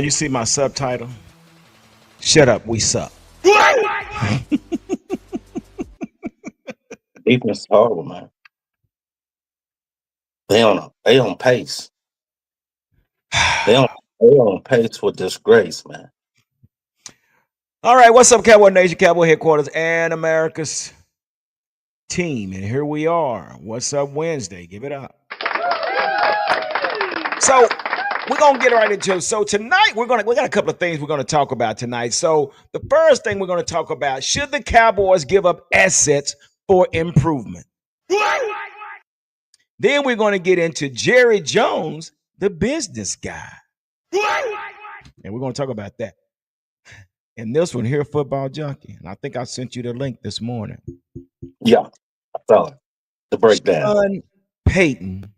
You see my subtitle? Shut up, we suck. Defense is horrible, man. They on pace. They on they on pace for disgrace, man. All right, what's up, Cowboy Nation, Cowboy Headquarters, and America's team? And here we are. What's up, Wednesday? Give it up. So we're gonna get right into it. So tonight we got a couple of things we're gonna talk about tonight. So the first thing we're gonna talk about: should the Cowboys give up assets for improvement? Then we're gonna get into Jerry Jones, the business guy, and we're gonna talk about that. And this one here, Football Junkie, and I think I sent you the link this morning. Yeah, I saw it. The breakdown. Sean Payton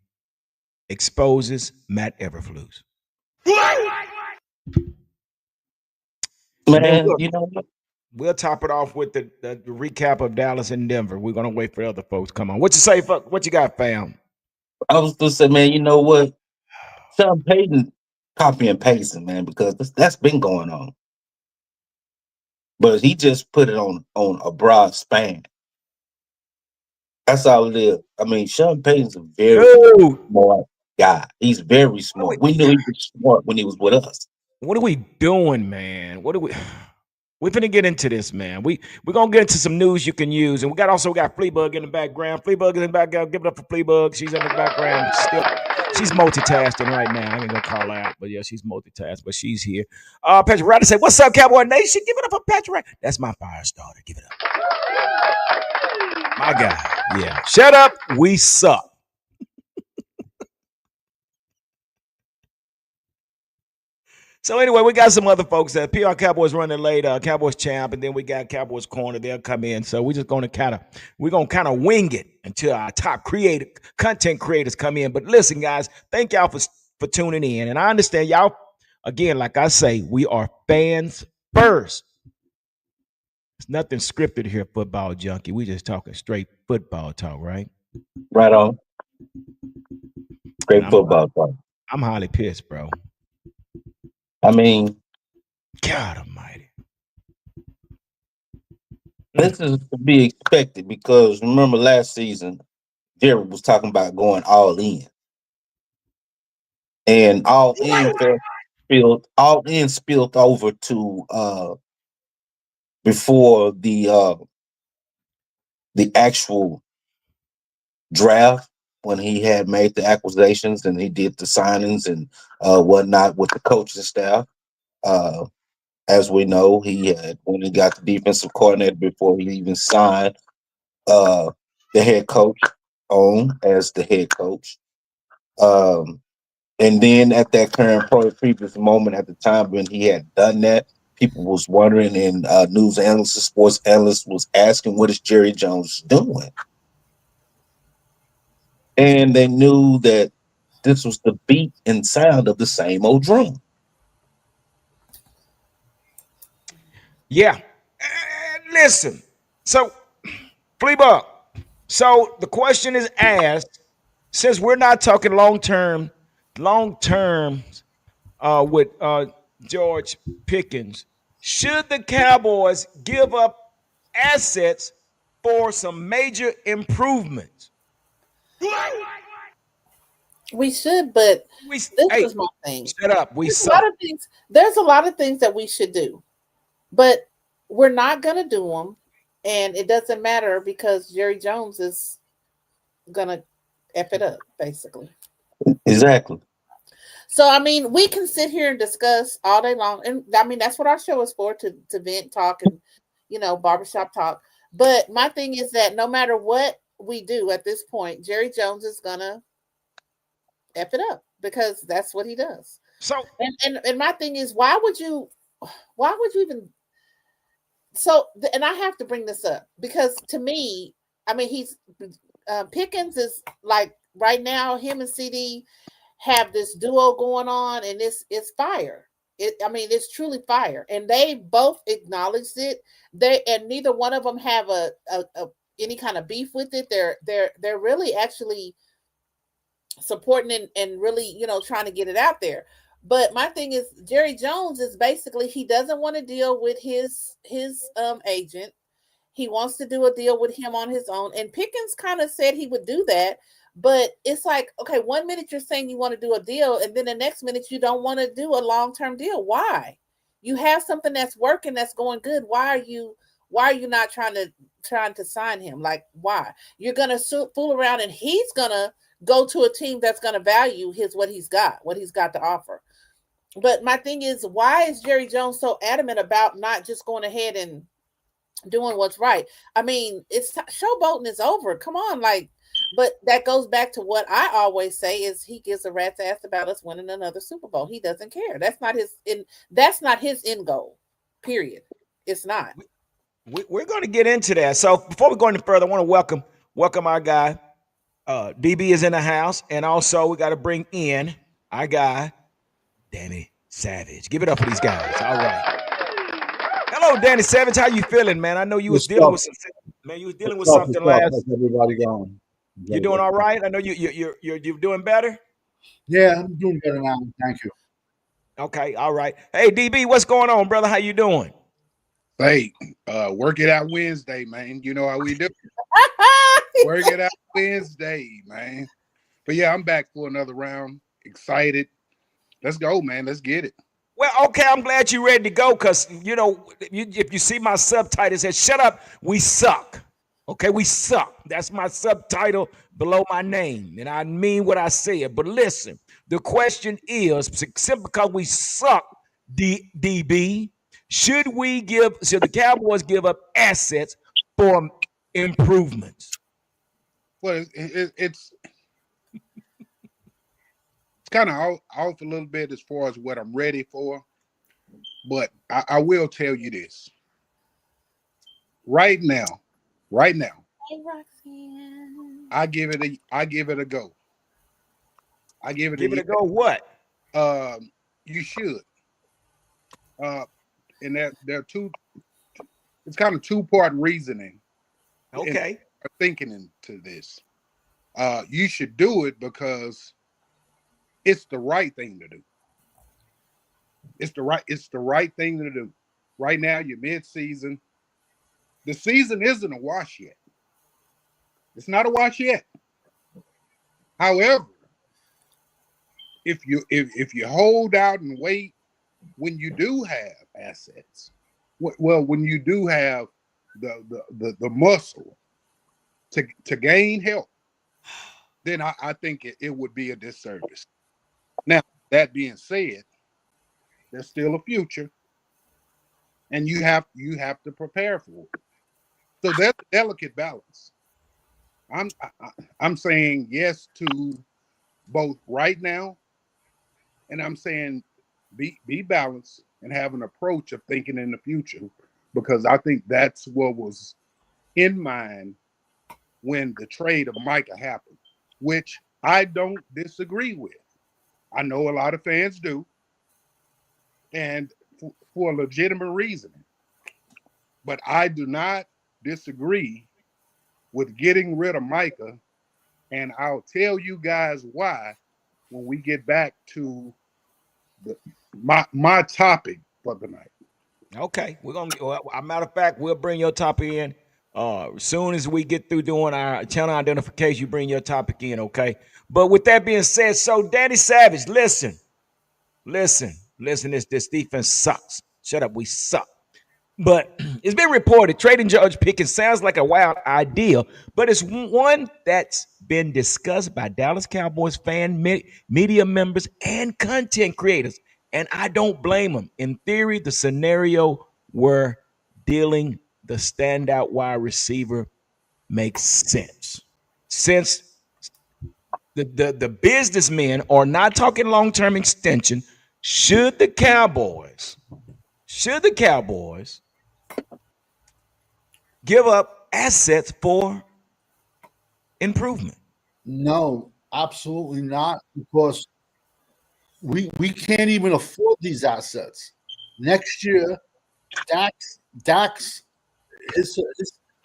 exposes Matt Everflus. Man, you know what? We'll top it off with the recap of Dallas and Denver. We're gonna wait for other folks to come on. What you say, fuck? What you got, fam? I was gonna say, man, you know what? Sean Payton copy and pasting, man, because that's been going on. But he just put it on a broad span. That's all it is. I mean, Sean Payton's a very Dude, smart guy. He's very smart. We knew he was smart when he was with us. what are we doing, man? What are we? We're gonna get into this, man. We're gonna get into some news you can use, and we got Fleabug in the background. Fleabug is in the background. Give it up for Fleabug. She's in the background. She's multitasking right now. I ain't gonna call her out, but yeah, she's multitasking. But she's here. Patrick Ryder said, "What's up, Cowboy Nation? Give it up for Patrick Ryder. That's my fire starter. Give it up, my guy. Yeah, shut up. We suck." So anyway, we got some other folks that PR Cowboys running late, Cowboys champ, and then we got Cowboys corner. They'll come in. So we're just gonna kind of wing it until our top content creators come in. But listen, guys, thank y'all for tuning in. And I understand y'all, again, like I say, we are fans first. It's nothing scripted here, Football Junkie. We just talking straight football talk, right? Right on. Great football talk. I'm highly pissed, bro. I mean, God Almighty. this is to be expected because remember last season, Jerry was talking about going all in, and all in spilled over to before the actual draft when he had made the acquisitions and he did the signings and whatnot with the coaching staff. As we know, he had when he got the defensive coordinator before he even signed the head coach on as the head coach. And then at that previous moment at the time when he had done that, people was wondering and news analysts, sports analysts was asking, what is Jerry Jones doing? And they knew that this was the beat and sound of the same old drum. Yeah. Listen. So, Fleabug. So the question is asked, since we're not talking long term with George Pickens, should the Cowboys give up assets for some major improvements? We should, but this is my thing. Shut up. There's a lot of things that we should do, but we're not going to do them. And it doesn't matter because Jerry Jones is going to F it up, basically. Exactly. So, I mean, we can sit here and discuss all day long. And I mean, that's what our show is for, to vent, talk, and, barbershop talk. But my thing is that no matter what we do at this point, Jerry Jones is going to F it up because that's what he does. So, and my thing is, why would you even? So, and I have to bring this up because to me, I mean, Pickens is like right now, him and CD have this duo going on, and it's fire. It's truly fire, and they both acknowledged it. And neither one of them have a any kind of beef with it. They're really actually supporting and really trying to get it out there. But my thing is, Jerry Jones is basically he doesn't want to deal with his agent. He wants to do a deal with him on his own. And Pickens kind of said he would do that. But it's like, okay, 1 minute you're saying you want to do a deal, and then the next minute you don't want to do a long-term deal. Why? You have something that's working, that's going good. Why are you not trying to sign him? Like, why? You're gonna fool around, and he's gonna go to a team that's gonna value what he's got to offer. But my thing is, why is Jerry Jones so adamant about not just going ahead and doing what's right? I mean, it's showboating is over. Come on, like, but that goes back to what I always say is he gives a rat's ass about us winning another Super Bowl. He doesn't care. That's not his end goal. Period. It's not. We're going to get into that. So before we go any further, I want to welcome our guy. DB is in the house, and also we got to bring in our guy, Danny Savage. Give it up for these guys. All right. Hello, Danny Savage. How you feeling, man? I know you was dealing with something last. How's everybody going? You doing all right? I know you're doing better. Yeah, I'm doing better now. Thank you. Okay, all right. Hey, DB, what's going on, brother? How you doing? Hey, work it out Wednesday, man. You know how we do. Work it out Wednesday, man. But yeah, I'm back for another round. Excited. Let's go, man. Let's get it. Well, okay, I'm glad you're ready to go because, if you see my subtitle, it says, "Shut up, we suck." Okay, we suck. That's my subtitle below my name, and I mean what I said. But listen, the question is, simply because we suck, DB, should the Cowboys give up assets for improvements? Well, it's kind of off a little bit as far as what I'm ready for, but I will tell you this. Right now, Hey, Roxanne. I give it a go. I give it a go. What? You should. And there are two. It's kind of two-part reasoning. Okay. Thinking into this. You should do it because it's the right thing to do. It's the right thing to do. Right now, you're mid-season. The season isn't a wash yet. It's not a wash yet. However, if you hold out and wait, when you do have assets, when you do have the muscle to gain help, then I think it would be a disservice. Now, that being said, there's still a future, and you have to prepare for it. So that's a delicate balance. I'm saying yes to both right now, and I'm saying be balanced and have an approach of thinking in the future, because I think that's what was in mind when the trade of Micah happened, which I don't disagree with. I know a lot of fans do, and for a legitimate reason. But I do not disagree with getting rid of Micah, and I'll tell you guys why when we get back to my topic for the night. Okay, we're gonna. A matter of fact, we'll bring your topic in as soon as we get through doing our channel identification. You bring your topic in, okay? But with that being said, so Danny Savage, listen. This defense sucks. Shut up, we suck. But it's been reported trading George Pickens sounds like a wild idea, but it's one that's been discussed by Dallas Cowboys fan media members and content creators. And I don't blame them. In theory, the scenario where dealing the standout wide receiver makes sense. Since the businessmen are not talking long-term extension, should the Cowboys give up assets for improvement? No, absolutely not, because we can't even afford these assets. Next year, Dax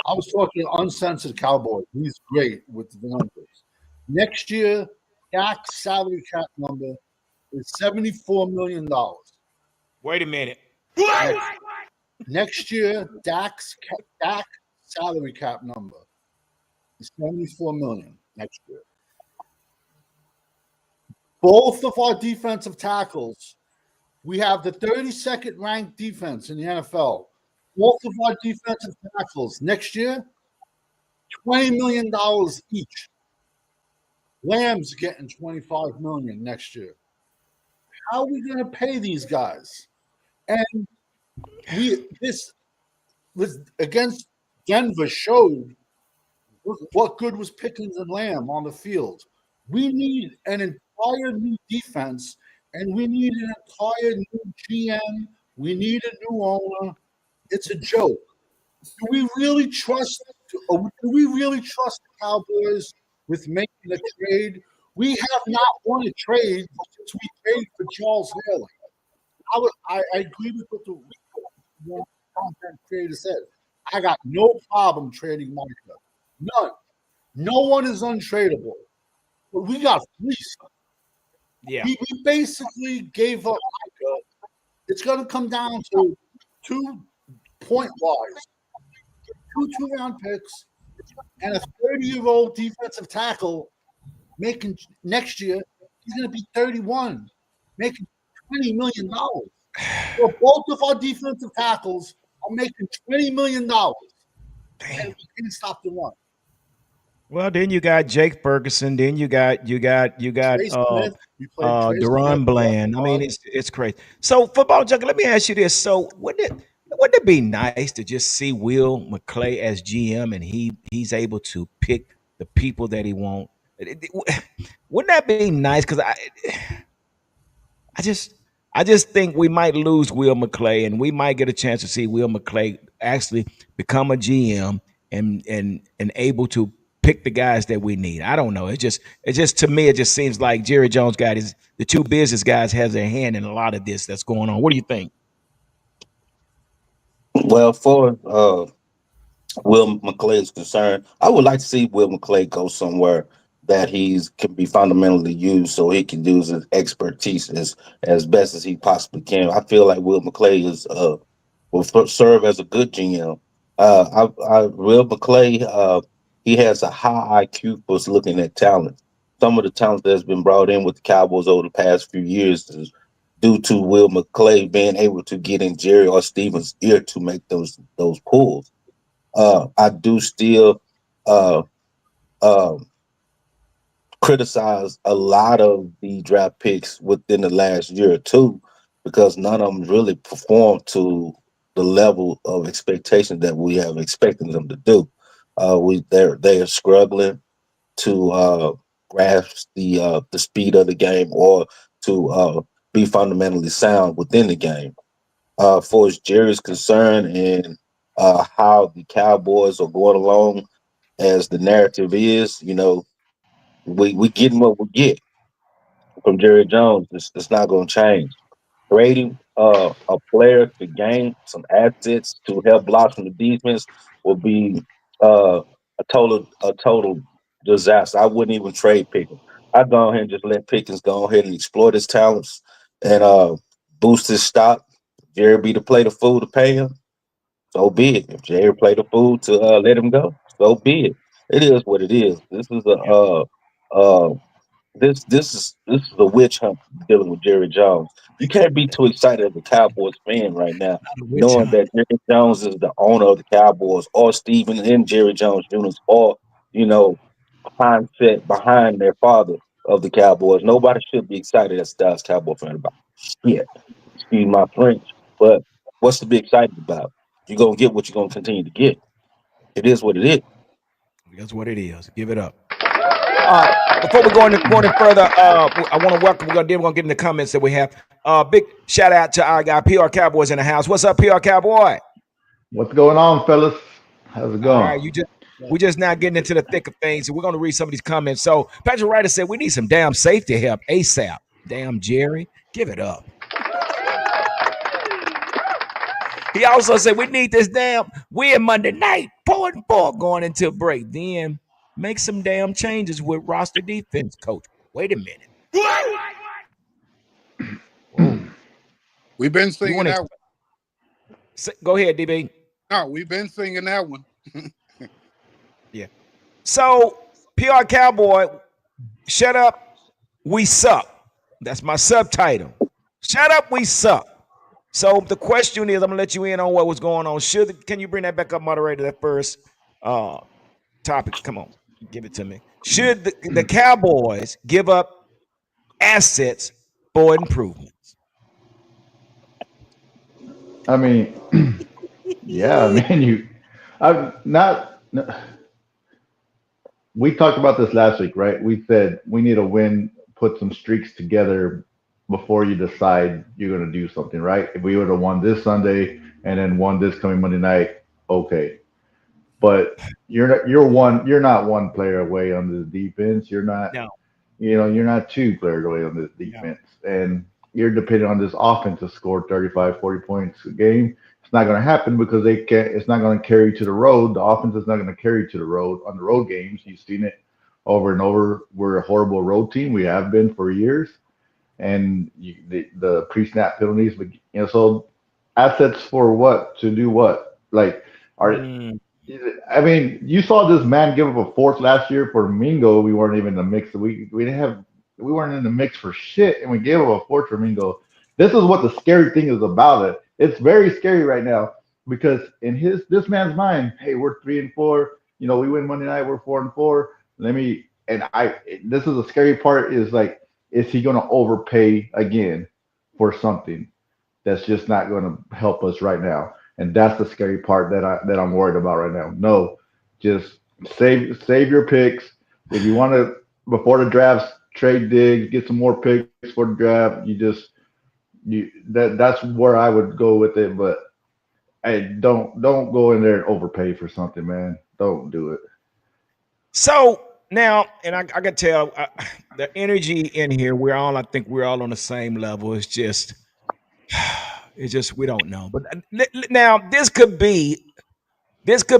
I was talking to uncensored Cowboy. He's great with the numbers. Next year, Dak's salary cap number is $74 million. Wait a minute. Next year, Dak's salary cap number is $74 million next year. Both of our defensive tackles, we have the 32nd ranked defense in the NFL. Both of our defensive tackles next year, $20 million each. Lamb's getting $25 million next year. How are we going to pay these guys? And this was against Denver showed what good was Pickens and Lamb on the field. We need an entire new defense, and we need an entire new GM. We need a new owner. It's a joke. Do we really trust the Cowboys with making a trade? We have not won a trade since we traded for Charles Haley. I agree with what the content creator said. I got no problem trading Micah. None. No one is untradeable. But we got fleeced. Yeah. We basically gave up Micah. It's going to come down to 2 point-wise. 2 2-round picks and a 30-year-old defensive tackle making next year, he's going to be 31, making $20 million. So both of our defensive tackles are making $20 million. And we can't stop the run. Well, then you got Jake Ferguson. Then you got Deron Bland. I mean, it's crazy. So, football junkie, let me ask you this: so, wouldn't it be nice to just see Will McClay as GM and he's able to pick the people that he wants? Wouldn't that be nice? Because I just think we might lose Will McClay, and we might get a chance to see Will McClay actually become a GM and able to pick the guys that we need. I don't know. It just to me, it just seems like Jerry Jones got the two business guys has their hand in a lot of this that's going on. What do you think? Well, for Will McClay is concerned, I would like to see Will McClay go somewhere that he's can be fundamentally used, so he can use his expertise as best as he possibly can. I feel like Will McClay is will serve as a good GM. Will McClay, he has a high IQ for looking at talent. Some of the talent that's been brought in with the Cowboys over the past few years is due to Will McClay being able to get in Jerry or Stevens' ear to make those pulls. I do still uh, uh, criticize a lot of the draft picks within the last year or two because none of them really performed to the level of expectation that we have expected them to do. They are struggling to grasp the speed of the game or to be fundamentally sound within the game. For as Jerry's concerned and how the Cowboys are going along as the narrative is, we getting what we get from Jerry Jones. It's not going to change. Trading a player to gain some assets to help block from the defense will be a total disaster. I wouldn't even trade Pickens. I'd go ahead and just let Pickens go ahead and exploit his talents and boost his stock. Jerry be to play the fool to pay him, so be it. If Jerry played the fool to let him go, so be it. It is what it is. This is a Yeah. uh, this is a witch hunt dealing with Jerry Jones. You can't be too excited as a Cowboys fan right now, Not a witch knowing hunt. that Jerry Jones is the owner of the Cowboys, or Stephen and Jerry Jones Jr. or you know mindset behind their father of the Cowboys. Nobody should be excited as a Dallas Cowboy fan about shit. Excuse my French, but what's to be excited about? You're gonna get what you're gonna continue to get. It is what it is. That's what it is. Give it up. Before we go any further, I want to welcome. We're gonna get in the comments that we have. Big shout out to our guy PR Cowboys in the house. What's up, PR Cowboy? What's going on, fellas? How's it All going? right, we just now getting into the thick of things, and we're gonna read some of these comments. So Patrick Ryder said we need some damn safety help ASAP. Damn Jerry, give it up. He also said we need this damn win Monday night, 4-4 going into a break. Then make some damn changes with roster defense, coach. Wait a minute. We've been You singing want that one. to go ahead, DB? No, we've been singing that one. Yeah. So, PR Cowboy, shut up, we suck. That's my subtitle. Shut up, we suck. So the question is, I'm gonna let you in on what was going on. Can you bring that back up, moderator? That first topic. Come on, give it to me. Should the Cowboys give up assets for improvements? I mean, yeah, I mean, I'm not. We talked about this last week, right? We said we need to win, put some streaks together before you decide you're going to do something, right? If we would have won this Sunday and then won this coming Monday night, okay. But you're not one player away on the defense. You're not, No, you're not two players away on this no. defense, and you're depending on this offense to score 35, 40 points a game. It's not going to happen because they can't. It's not going to carry to the road. The offense is not going to carry to the road on the road games. You've seen it over and over. We're a horrible road team. We have been for years, and the pre-snap penalties. So assets for what? To do what? Like, are Mm, I mean, you saw this man give up a fourth last year for Mingo. We weren't even in the mix. We didn't have we weren't in the mix for shit, and we gave up a fourth for Mingo. This is what the scary thing is about it. It's very scary right now because in this man's mind, hey, we're 3-4. We win Monday night. We're 4-4. This is the scary part is like, is he going to overpay again for something that's just not going to help us right now? And that's the scary part that I'm worried about right now. No, just save your picks. If you want to before the drafts, trade Diggs, get some more picks for the draft. That's where I would go with it. But hey, don't go in there and overpay for something, man. Don't do it. So now, and I can tell the energy in here. I think we're all on the same level. It's just we don't know. But now this could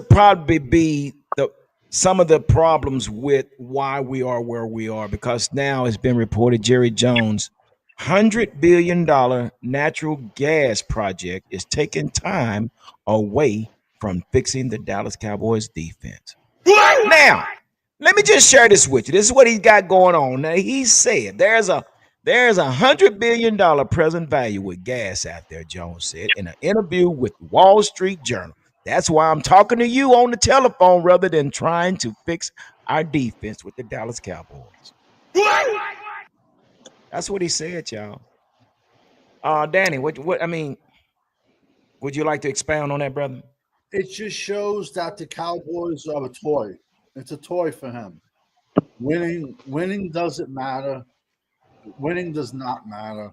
probably be some of the problems with why we are where we are because now it's been reported Jerry Jones $100 billion natural gas project is taking time away from fixing the Dallas Cowboys defense. Now, let me just share this with you. This is what he's got going on. Now, he said there's a $100 billion present value with gas out there, Jones said in an interview with Wall Street Journal. That's why I'm talking to you on the telephone rather than trying to fix our defense with the Dallas Cowboys. That's what he said, y'all. Danny, what I mean, would you like to expound on that, brother? It just shows that the Cowboys are a toy. It's a toy for him. Winning doesn't matter. Winning does not matter.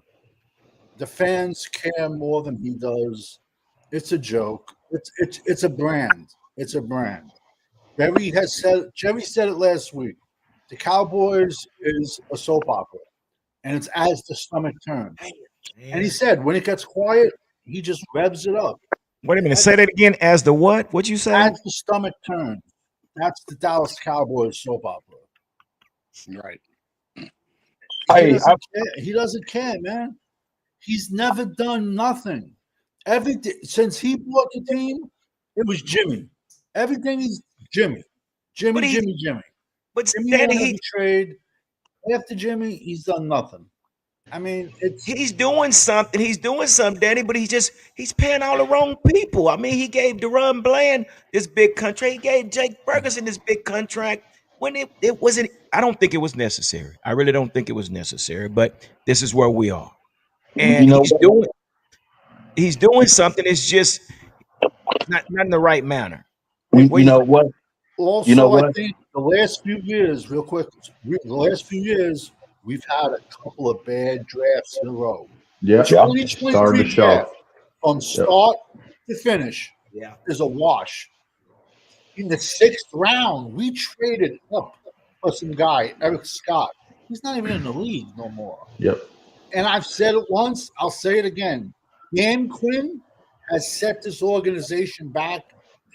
The fans care more than he does. It's a joke. It's a brand. It's a brand. Jerry said it last week. The Cowboys is a soap opera, and it's as the stomach turns. And he said when it gets quiet, he just revs it up. Wait a minute. Say that again. As the what? What'd you say? As the stomach turns. That's the Dallas Cowboys soap opera. Right. He doesn't care, man. He's never done nothing. Everything since he bought the team, it was Jimmy. Everything is Jimmy. Jimmy. But Jimmy Danny, wanted to trade. After Jimmy, he's done nothing. I mean, he's doing something. He's doing something, Danny, but he's paying all the wrong people. I mean, he gave Deron Bland this big contract. He gave Jake Ferguson this big contract when it wasn't. I don't think it was necessary. I really don't think it was necessary. But this is where we are, and he's doing something. It's just not in the right manner. You know what? Also, I think the last few years, real quick, we've had a couple of bad drafts in a row. Yeah, 2023 draft from start to finish is a wash. In the 6th round, we traded up for some guy, Eric Scott. He's not even in the league no more. Yep. And I've said it once, I'll say it again. Dan Quinn has set this organization back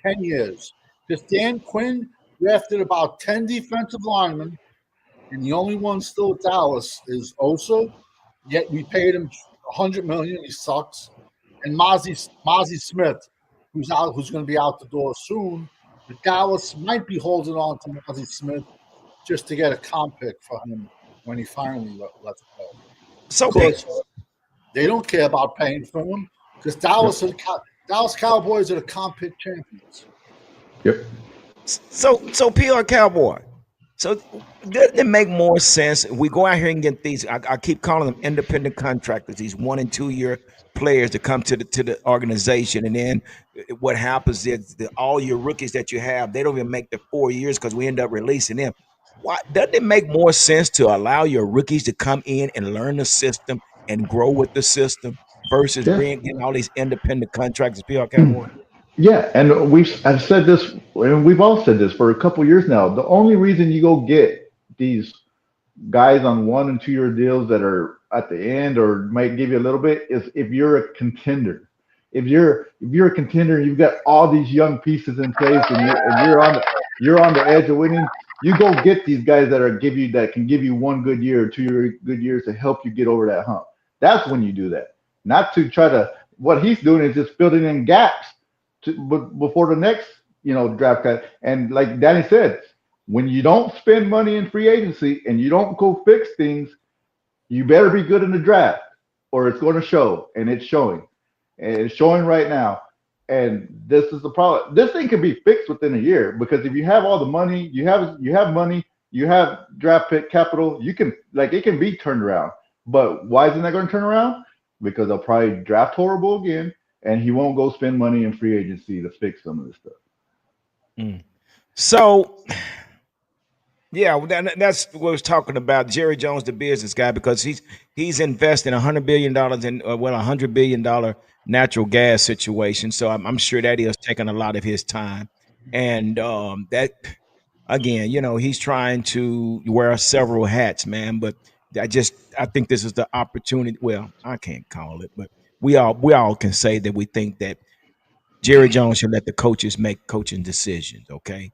10 years. Because Dan Quinn drafted about 10 defensive linemen, and the only one still at Dallas is Osa. Yet we paid him $100 million. He sucks. and Mozzie Smith, who's going to be out the door soon. But Dallas might be holding on to Mozzie Smith just to get a comp pick for him when he finally lets go. So Because they don't care about paying for him because Dallas Cowboys are the comp pick champions. Yep. So PR Cowboy. So doesn't it make more sense? We go out here and get these. I keep calling them independent contractors. These 1 and 2 year players to come to the organization, and then what happens is all your rookies that you have, they don't even make the 4 years because we end up releasing them. Why doesn't it make more sense to allow your rookies to come in and learn the system and grow with the system versus Yeah. bringing all these independent contractors? PR Cowboy. Yeah, and I've said this, and we've all said this for a couple years now. The only reason you go get these guys on 1 and 2 year deals that are at the end or might give you a little bit is if you're a contender. If you're a contender and you've got all these young pieces in place and you're on the edge of winning, you go get these guys that can give you 1 good year or 2 good years to help you get over that hump. That's when you do that. Not to try to what he's doing is just filling in gaps before the next draft cut. And like Danny said, when you don't spend money in free agency and you don't go fix things, you better be good in the draft or it's going to show. And it's showing. And it's showing right now. And this is the problem. This thing can be fixed within a year because if you have all the money, you have money, you have draft pick capital, you can it can be turned around. But why isn't that going to turn around? Because they'll probably draft horrible again, and he won't go spend money in free agency to fix some of this stuff. So, yeah, that's what I was talking about. Jerry Jones, the business guy, because he's investing $100 billion in $100 billion natural gas situation. So I'm sure that is taking a lot of his time, and that again, he's trying to wear several hats, man. But I think this is the opportunity. Well, I can't call it, but we all can say that we think that Jerry Jones should let the coaches make coaching decisions. Okay.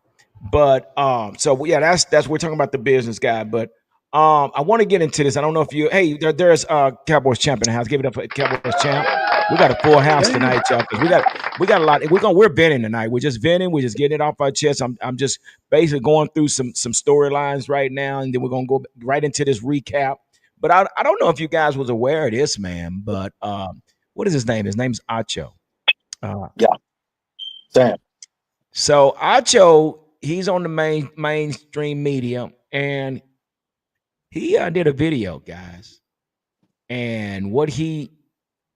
But so yeah, that's we're talking about the business guy. But I want to get into this. I don't know if there's Cowboys champ in the house. Give it up for Cowboys champ. We got a full house tonight, y'all. Because we got a lot. We're venting tonight. We're just venting. We're just getting it off our chest. I'm just basically going through some storylines right now, and then we're gonna go right into this recap. But I don't know if you guys was aware of this, man. But what is his name? His name's Acho. Yeah, Sam. So Acho, he's on the mainstream media, and he did a video, guys. And what he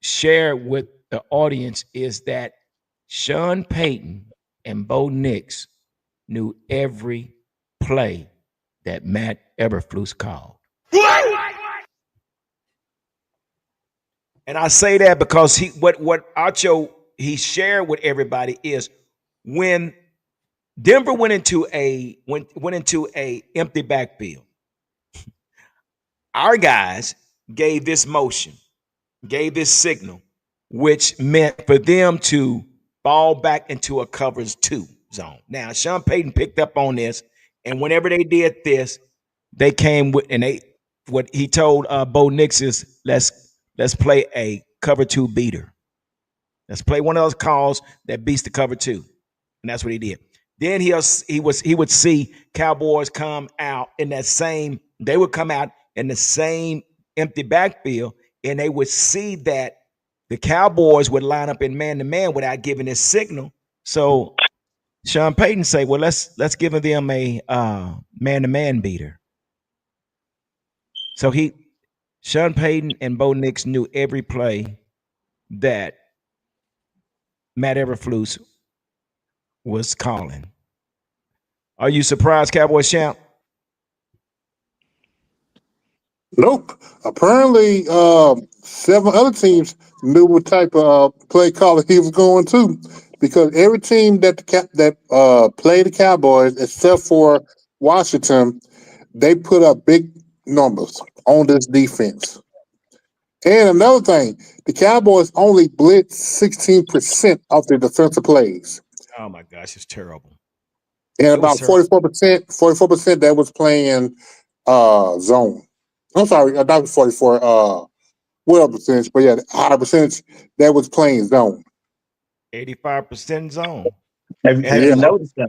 shared with the audience is that Sean Payton and Bo Nix knew every play that Matt Eberflus called. And I say that because what Acho he shared with everybody is when Denver went into a empty backfield, our guys gave this motion, gave this signal, which meant for them to fall back into a covers 2 zone. Now, Sean Payton picked up on this, and whenever they did this, they came with what he told Bo Nix is let's play a cover 2 beater. Let's play one of those calls that beats the cover 2, and that's what he did. Then he would see Cowboys come out in that same. They would come out in the same empty backfield, and they would see that the Cowboys would line up in man to man without giving this signal. So Sean Payton say, "Well, let's give them a man to man beater." So Sean Payton and Bo Nix knew every play that Matt Eberflus was calling. Are you surprised, Cowboys champ? Nope. Apparently, 7 other teams knew what type of play caller he was going to, because every team that played the Cowboys, except for Washington, they put up big numbers on this defense. And another thing, the Cowboys only blitz 16% of their defensive plays. Oh my gosh, it's terrible. And about 44% that was playing zone. I'm sorry, that was 44 well percentage, but yeah, high percentage that was playing zone. 85% zone. Have you Yeah. noticed them?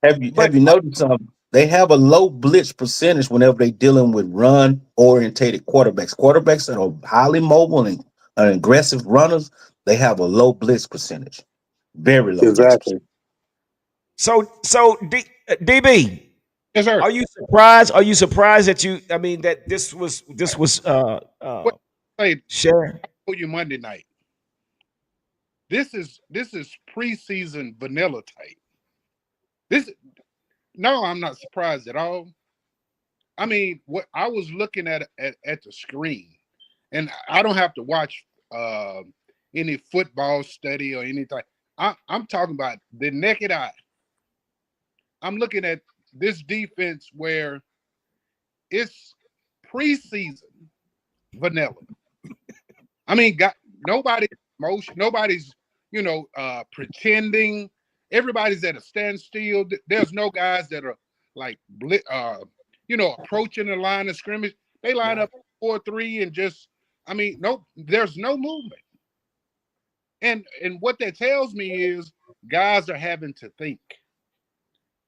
But Have you noticed some? They have a low blitz percentage whenever they're dealing with run orientated quarterbacks. Quarterbacks that are highly mobile and aggressive runners, they have a low blitz percentage. Very low blitz percentage. Exactly. DB, Yes, sir. are you surprised? Are you surprised that that this was What say shared? for you Monday night? This is preseason vanilla type. This no, I'm not surprised at all. I mean, what I was looking at the screen, and I don't have to watch any football study or anything. I'm talking about the naked eye. I'm looking at this defense where it's preseason vanilla. I mean, nobody's motion, nobody's pretending. Everybody's at a standstill. There's no guys that are like approaching the line of scrimmage. They line up 4-3 and just, I mean, nope, there's no movement. And what that tells me is guys are having to think.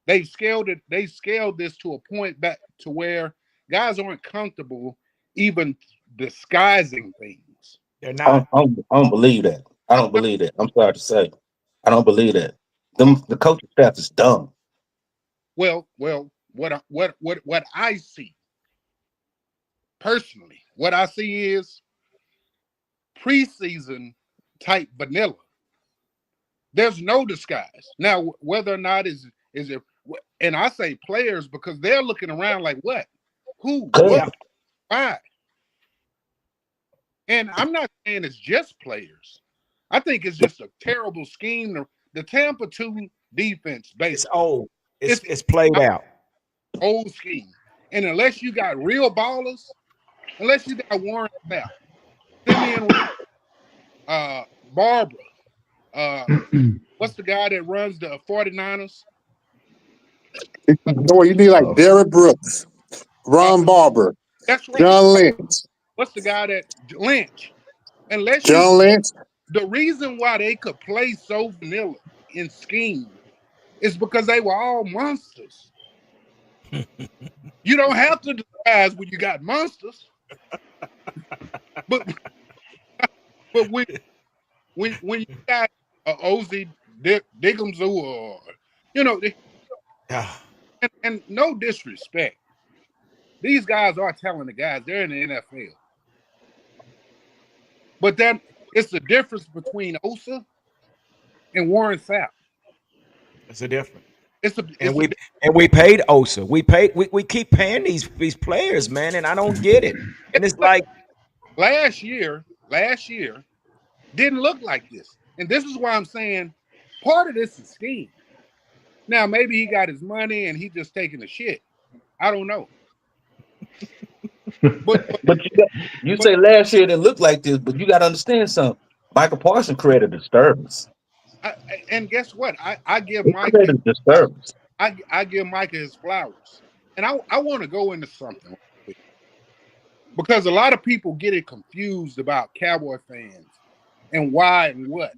They've scaled it. They scaled this to a point back to where guys aren't comfortable even disguising things. They're I don't, not. I don't believe that. I don't believe that. I'm sorry to say. I don't believe that. The coaching staff is dumb. Well, what I see personally, what I see is preseason type vanilla. There's no disguise. Now, whether or not is it, and I say players because they're looking around like what, who, Good. what, why. And I'm not saying it's just players. I think it's just a terrible scheme. The Tampa 2 defense, basically. It's old. It's played out. Old scheme. And unless you got real ballers, unless you got Warren Sapp, Simeon, Barbara, what's the guy that runs the 49ers? Boy, you need like Derek Brooks, Ron Barber, That's right. John Lynch. What's the guy that Lynch? Unless John Lynch. The reason why they could play so vanilla in scheme is because they were all monsters. You don't have to disguise when you got monsters. But when you got Ozzy Diggums or and no disrespect, these guys are talented guys. They're in the NFL. But then it's the difference between Osa and Warren Sapp. It's a difference. And we paid Osa. We keep paying these players, man, and I don't get it. And it's like last year didn't look like this. And this is why I'm saying part of this is scheme. Now maybe he got his money and he just taking a shit. I don't know. But you say last year it didn't look like this, but you got to understand something. Michael Parsons created a disturbance. And guess what? I give Mike a disturbance. I give Micah his flowers. And I want to go into something because a lot of people get it confused about Cowboy fans and why and what.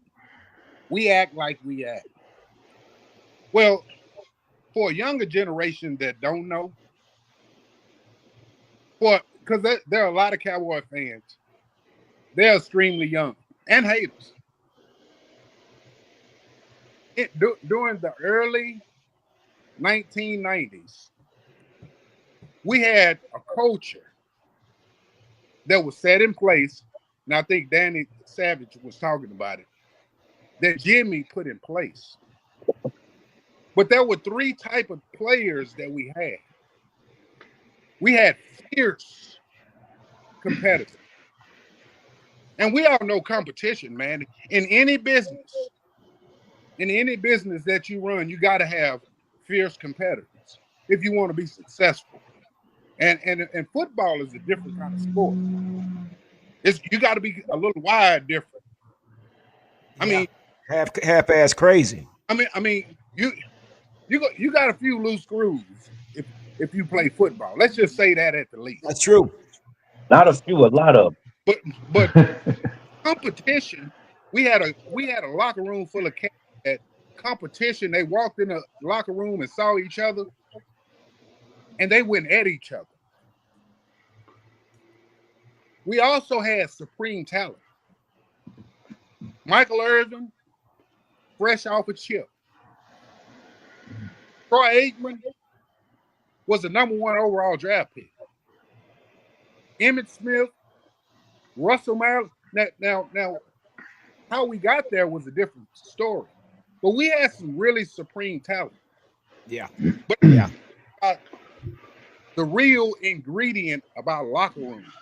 We act like we act. Well, for a younger generation that don't know, because there are a lot of Cowboy fans, they're extremely young and haters. During the early 1990s, we had a culture that was set in place, and I think Danny Savage was talking about it, that Jimmy put in place. But there were three type of players that we had. We had fierce competitors. And we all know competition, man. In any business that you run, you got to have fierce competitors if you want to be successful. And football is a different kind of sport. You got to be a little wide different. I mean, half-ass crazy. I mean, you got a few loose screws if you play football. Let's just say that at the least. That's true. Not a few, a lot of them. but competition. We had a locker room full of cats that competition. They walked in the locker room and saw each other, and they went at each other. We also had supreme talent. Michael Irvin, fresh off a chip. Troy Aikman was the #1 overall draft pick. Emmitt Smith, Russell Marlin. Now, how we got there was a different story. But we had some really supreme talent. Yeah. But Yeah. The real ingredient about locker rooms.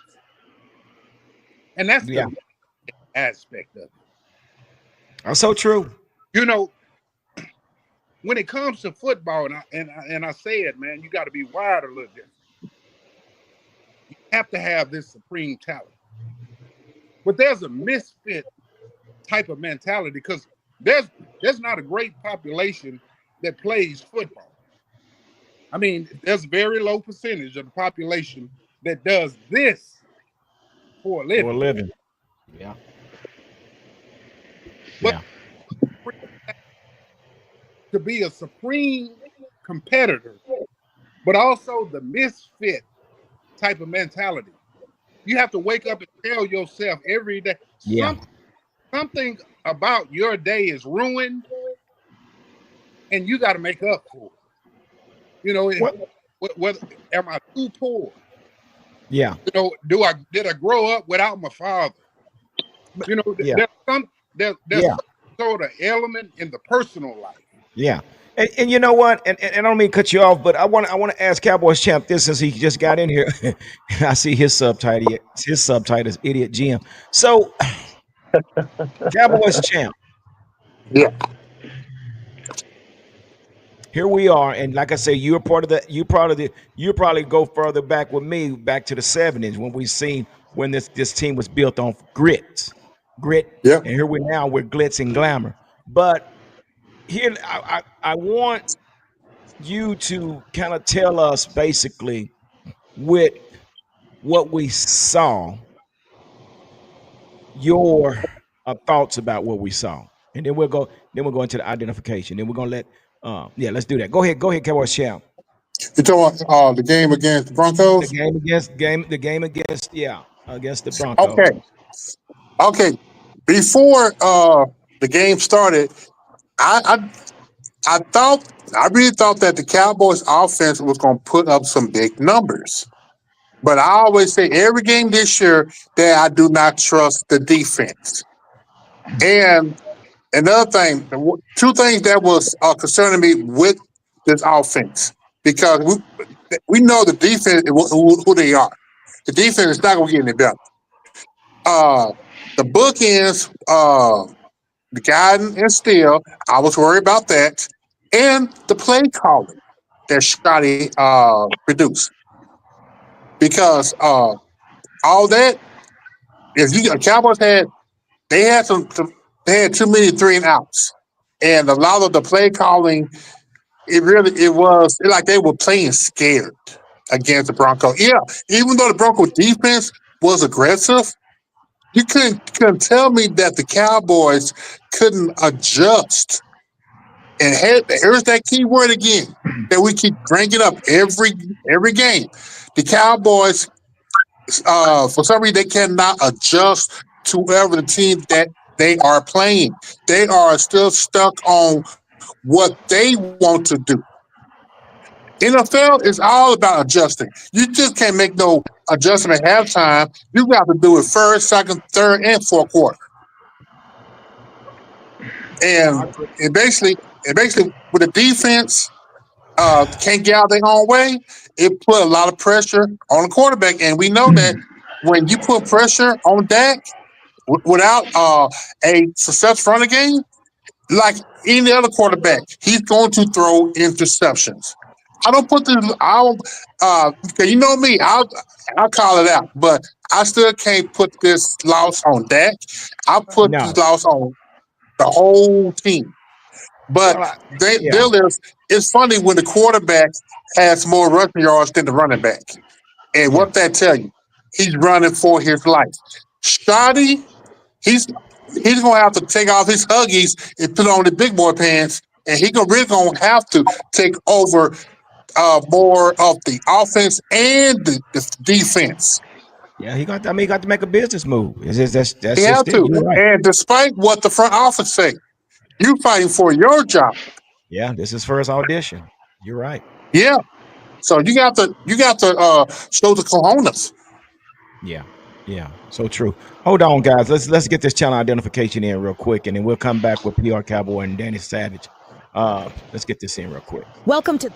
And that's Yeah. the aspect of it. That's so true. You know, when it comes to football, and I say it, man, you got to be wired a little different. You have to have this supreme talent. But there's a misfit type of mentality because there's not a great population that plays football. I mean, there's a very low percentage of the population that does this for a living. For a living. Yeah. But Yeah. to be a supreme competitor, but also the misfit type of mentality. You have to wake up and tell yourself every day Yeah. something about your day is ruined, and you got to make up for it. You know, whether am I too poor? Yeah. You know, did I grow up without my father? You know, Yeah. there's Yeah. some sort of element in the personal life. Yeah. And you know what? And I don't mean to cut you off, but I want to ask Cowboys champ this since he just got in here. I see his subtitle. His subtitle is Idiot Jim. So Cowboys champ. Yeah. Here we are, and like I say, you're part of the. You probably go further back with me, back to the '70s when we seen when this team was built on grit, Yeah. and here we now with glitz and glamour. But here, I want you to kind of tell us basically with what we saw, your thoughts about what we saw, and then we'll go. Then we'll go into the identification. Then we're gonna let. Let's do that. Go ahead, Cowboys champ. You talking about the game against the The Broncos? game against the Broncos. Okay. Okay. Before the game started, I I thought I really thought that the Cowboys offense was going to put up some big numbers. But I always say every game this year that I do not trust the defense. And another thing, two things that was concerning me with this offense because we know the defense who they are. The defense is not going to get any better. The bookends, the guiding and steal, I was worried about that, and the play calling that Scotty produced because all that if you Cowboys they had too many 3-and-outs, and a lot of the play calling it was like they were playing scared against the Broncos. Yeah, even though the Broncos defense was aggressive, you couldn't tell me that the Cowboys couldn't adjust. And here's that key word again that we keep bringing up every game. The Cowboys, for some reason, they cannot adjust to whoever the team that they are playing. They are still stuck on what they want to do. NFL is all about adjusting. You just can't make no adjustment at halftime. You got to do it first, second, third, and fourth quarter. And basically, with the defense can't get out their own way, it put a lot of pressure on the quarterback. And we know that when you put pressure on Dak without a successful running game, like any other quarterback, he's going to throw interceptions. I don't put this. You know me. I'll call it out, but I still can't put this loss on Dak. I put No. this loss on the whole team. But Well, it's funny when the quarterback has more rushing yards than the running back. And Yeah. what that tell you? He's running for his life. Shoddy, he's gonna have to take off his Huggies and put on the big boy pants, and really gonna have to take over more of the offense and the defense. Yeah, he got. I mean, he got to make a business move. That's He just have it. to. You're right. And despite what the front office say, you fighting for your job. Yeah, this is first audition. You're right. Yeah. So you got to show the cojones. Yeah, yeah. So true. Hold on, guys. Let's get this channel identification in real quick, and then we'll come back with PR Cowboy and Danny Savage. Let's get this in real quick. Welcome to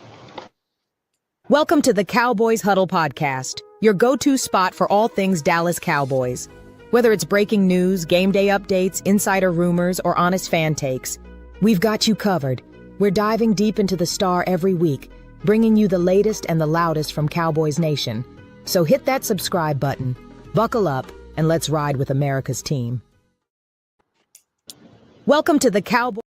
the Cowboys Huddle podcast, your go-to spot for all things Dallas Cowboys. Whether it's breaking news, game day updates, insider rumors, or honest fan takes, we've got you covered. We're diving deep into the star every week, bringing you the latest and the loudest from Cowboys Nation. So hit that subscribe button, buckle up, and let's ride with America's team. Welcome to the Cowboys.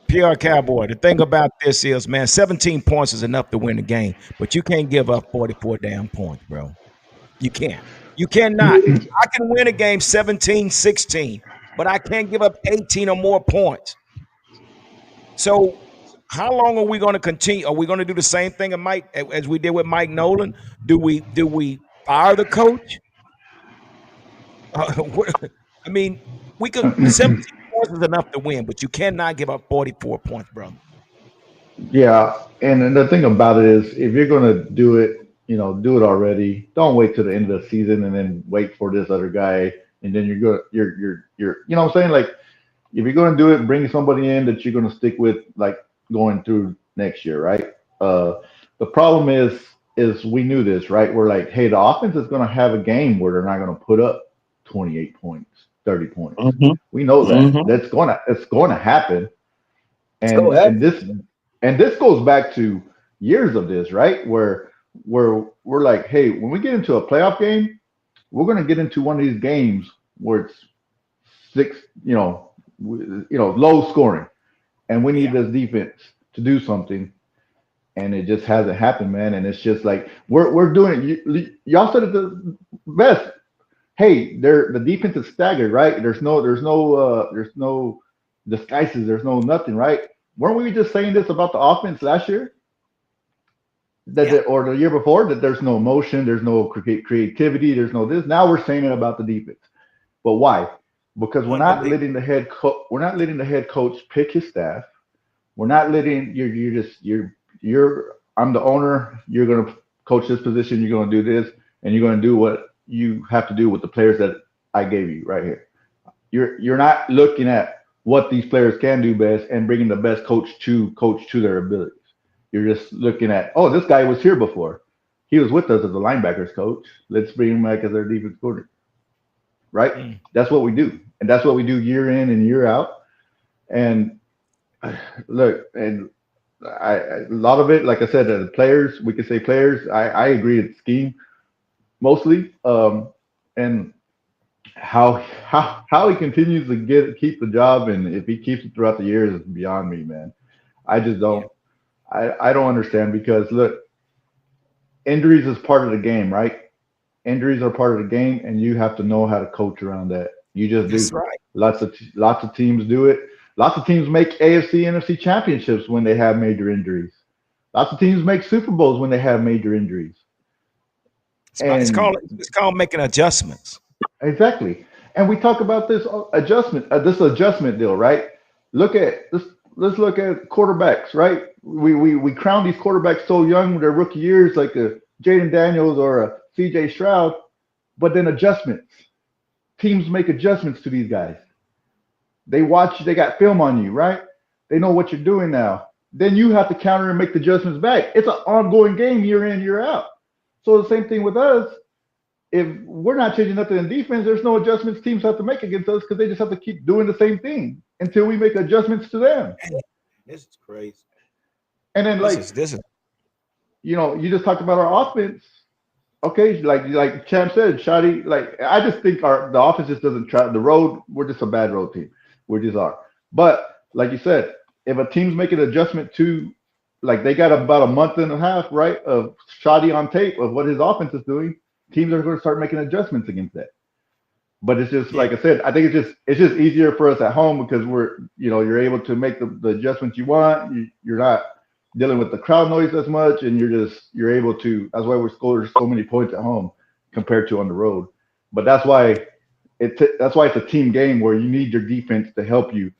PR Cowboy. The thing about this is, man, 17 points is enough to win the game, but you can't give up 44 damn points, bro. You can't. You cannot. I can win a game 17-16, but I can't give up 18 or more points. So how long are we going to continue? Are we going to do the same thing as we did with Mike Nolan? Do we fire the coach? I mean, we could 17 points is enough to win, but you cannot give up 44 points, bro. Yeah, and the thing about it is, if you're going to do it, do it already. Don't wait till the end of the season and then wait for this other guy, and then you're you know what I'm saying? Like, if you're going to do it, bring somebody in that you're going to stick with, like going through next year, right? The problem is we knew this, right? We're like, hey, the offense is going to have a game where they're not going to put up 28 points, 30 points. Mm-hmm. We know that Mm-hmm. it's going to happen, Go ahead. and this goes back to years of this, right? Where we're like, hey, when we get into a playoff game, we're going to get into one of these games where it's six, low scoring, and we need this defense to do something, and it just hasn't happened, man. And it's just like we're doing it. Y'all said it the best. Hey, the defense is staggered, right? There's no disguises, there's no nothing, right? Weren't we just saying this about the offense last year? Or the year before, that there's no motion, there's no creativity, there's no this. Now we're saying it about the defense. But why? Because we're not letting the head coach pick his staff. We're not letting I'm the owner, you're gonna coach this position, you're gonna do this, and you're gonna do what you have to do with the players that I gave you right here. You're not looking at what these players can do best and bringing the best coach to their abilities. You're just looking at, oh, this guy was here before. He was with us as a linebackers coach. Let's bring him back as our defense coordinator. Right? That's what we do. And that's what we do year in and year out. And look, and a lot of it, like I said, the players, we could say players, I agree with scheme mostly. And how he continues to keep the job, and if he keeps it throughout the years, is beyond me, man. I just don't. I don't understand, because look, injuries is part of the game, right? Injuries are part of the game, and you have to know how to coach around that. You just do. That's right. Lots of teams do it. Lots of teams make AFC, NFC championships when they have major injuries. Lots of teams make Super Bowls when they have major injuries. It's called making adjustments. Exactly. And we talk about this adjustment deal, right? Let's look at quarterbacks, right? We crown these quarterbacks so young with their rookie years, like a Jaden Daniels or a CJ Stroud, but then adjustments. Teams make adjustments to these guys. They got film on you, right? They know what you're doing now. Then you have to counter and make the adjustments back. It's an ongoing game year in, year out. So the same thing with us. If we're not changing nothing in defense, there's no adjustments teams have to make against us, because they just have to keep doing the same thing until we make adjustments to them. This is crazy. And then this is you just talked about our offense. Okay, like Champ said, Shoddy, like I just think the offense just doesn't try the road. We're just a bad road team. We just are. But like you said, if a team's making an adjustment to like they got about a month and a half, right, of shoddy on tape of what his offense is doing. Teams are going to start making adjustments against that. But it's just Yeah. like I said, I think it's just easier for us at home because you're able to make the adjustments you want. You're not dealing with the crowd noise as much, and you're able to. That's why we score so many points at home compared to on the road. But that's why it's a team game where you need your defense to help you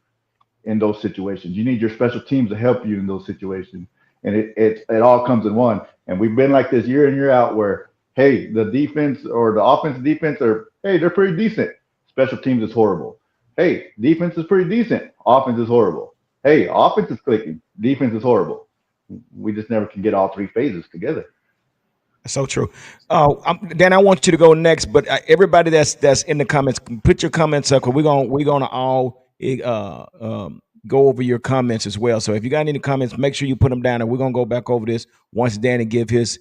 in those situations. You need your special teams to help you in those situations, and it all comes in one. And we've been like this year in year out where hey, the defense or the offense and defense are hey, they're pretty decent. Special teams is horrible. Hey, defense is pretty decent. Offense is horrible. Hey, offense is clicking. Defense is horrible. We just never can get all three phases together. So true. Dan, I want you to go next, but everybody that's in the comments, put your comments up because we're gonna all go over your comments as well. So if you got any comments, make sure you put them down, and we're gonna go back over this once Danny give his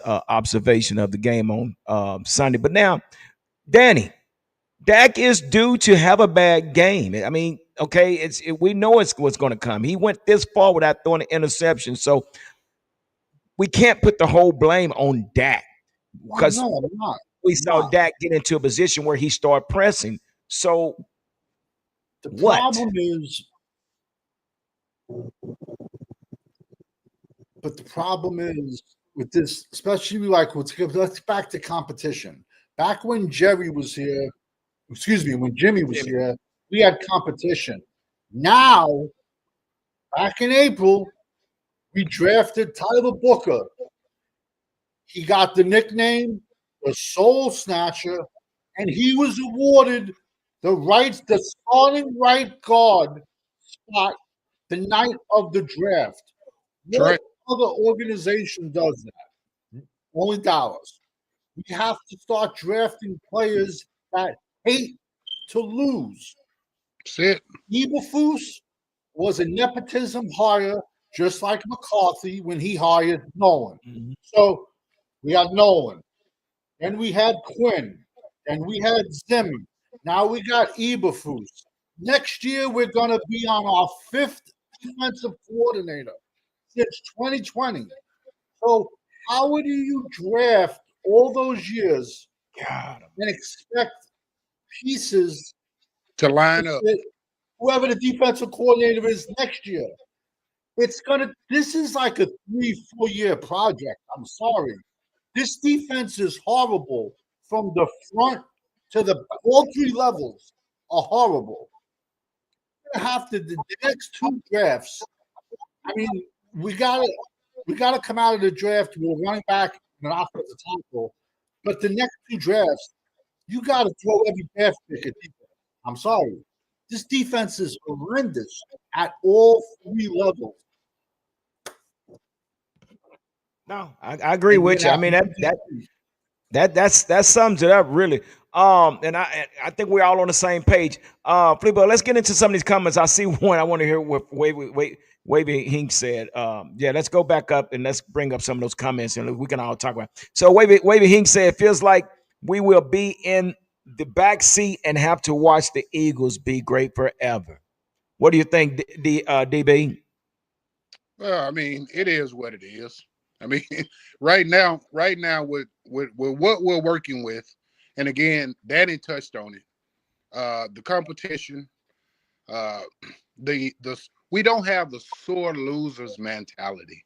observation of the game on Sunday. But now, Danny, Dak is due to have a bad game. I mean, okay, we know it's what's going to come. He went this far without throwing an interception, so we can't put the whole blame on Dak because No, I'm not. we saw Not. Dak get into a position where he started pressing. So The what? problem is, with this, especially like let's back to competition. Back when Jerry was here, when Jimmy was here, we had competition. Now, back in April, we drafted Tyler Booker. He got the nickname the Soul Snatcher, and he was awarded the starting right guard spot the night of the draft. What Right. other organization does that? Only Dallas. We have to start drafting players that hate to lose. That's it. Eberflus was a nepotism hire, just like McCarthy when he hired Nolan. Mhm. So we had Nolan, then we had Quinn, then we had Zimmy. Now we got Eberflus. Next year we're going to be on our fifth defensive coordinator since 2020. So how do you draft all those years God, and expect pieces To line up. that whoever the defensive coordinator is next year? This is like a 3-4 year project. I'm sorry. This defense is horrible from the front to all three levels are horrible. We're gonna have to the next two drafts. I mean, we gotta come out of the draft with a running back and an offensive tackle. But the next two drafts, you gotta throw every draft pick at defense. I'm sorry. This defense is horrendous at all three levels. no, I agree And with you. I mean that sums it up really. And I think we're all on the same page. Fleetwood, let's get into some of these comments. I see one. I want to hear what Wavy Hink said. Yeah, let's go back up and let's bring up some of those comments and we can all talk about it. So Wavy Hink said, it feels like we will be in the back seat and have to watch the Eagles be great forever. What do you think, DB? Well, I mean, it is what it is. I mean, right now, with what we're working with, and again, Danny touched on it. The competition, the we don't have the sore losers mentality.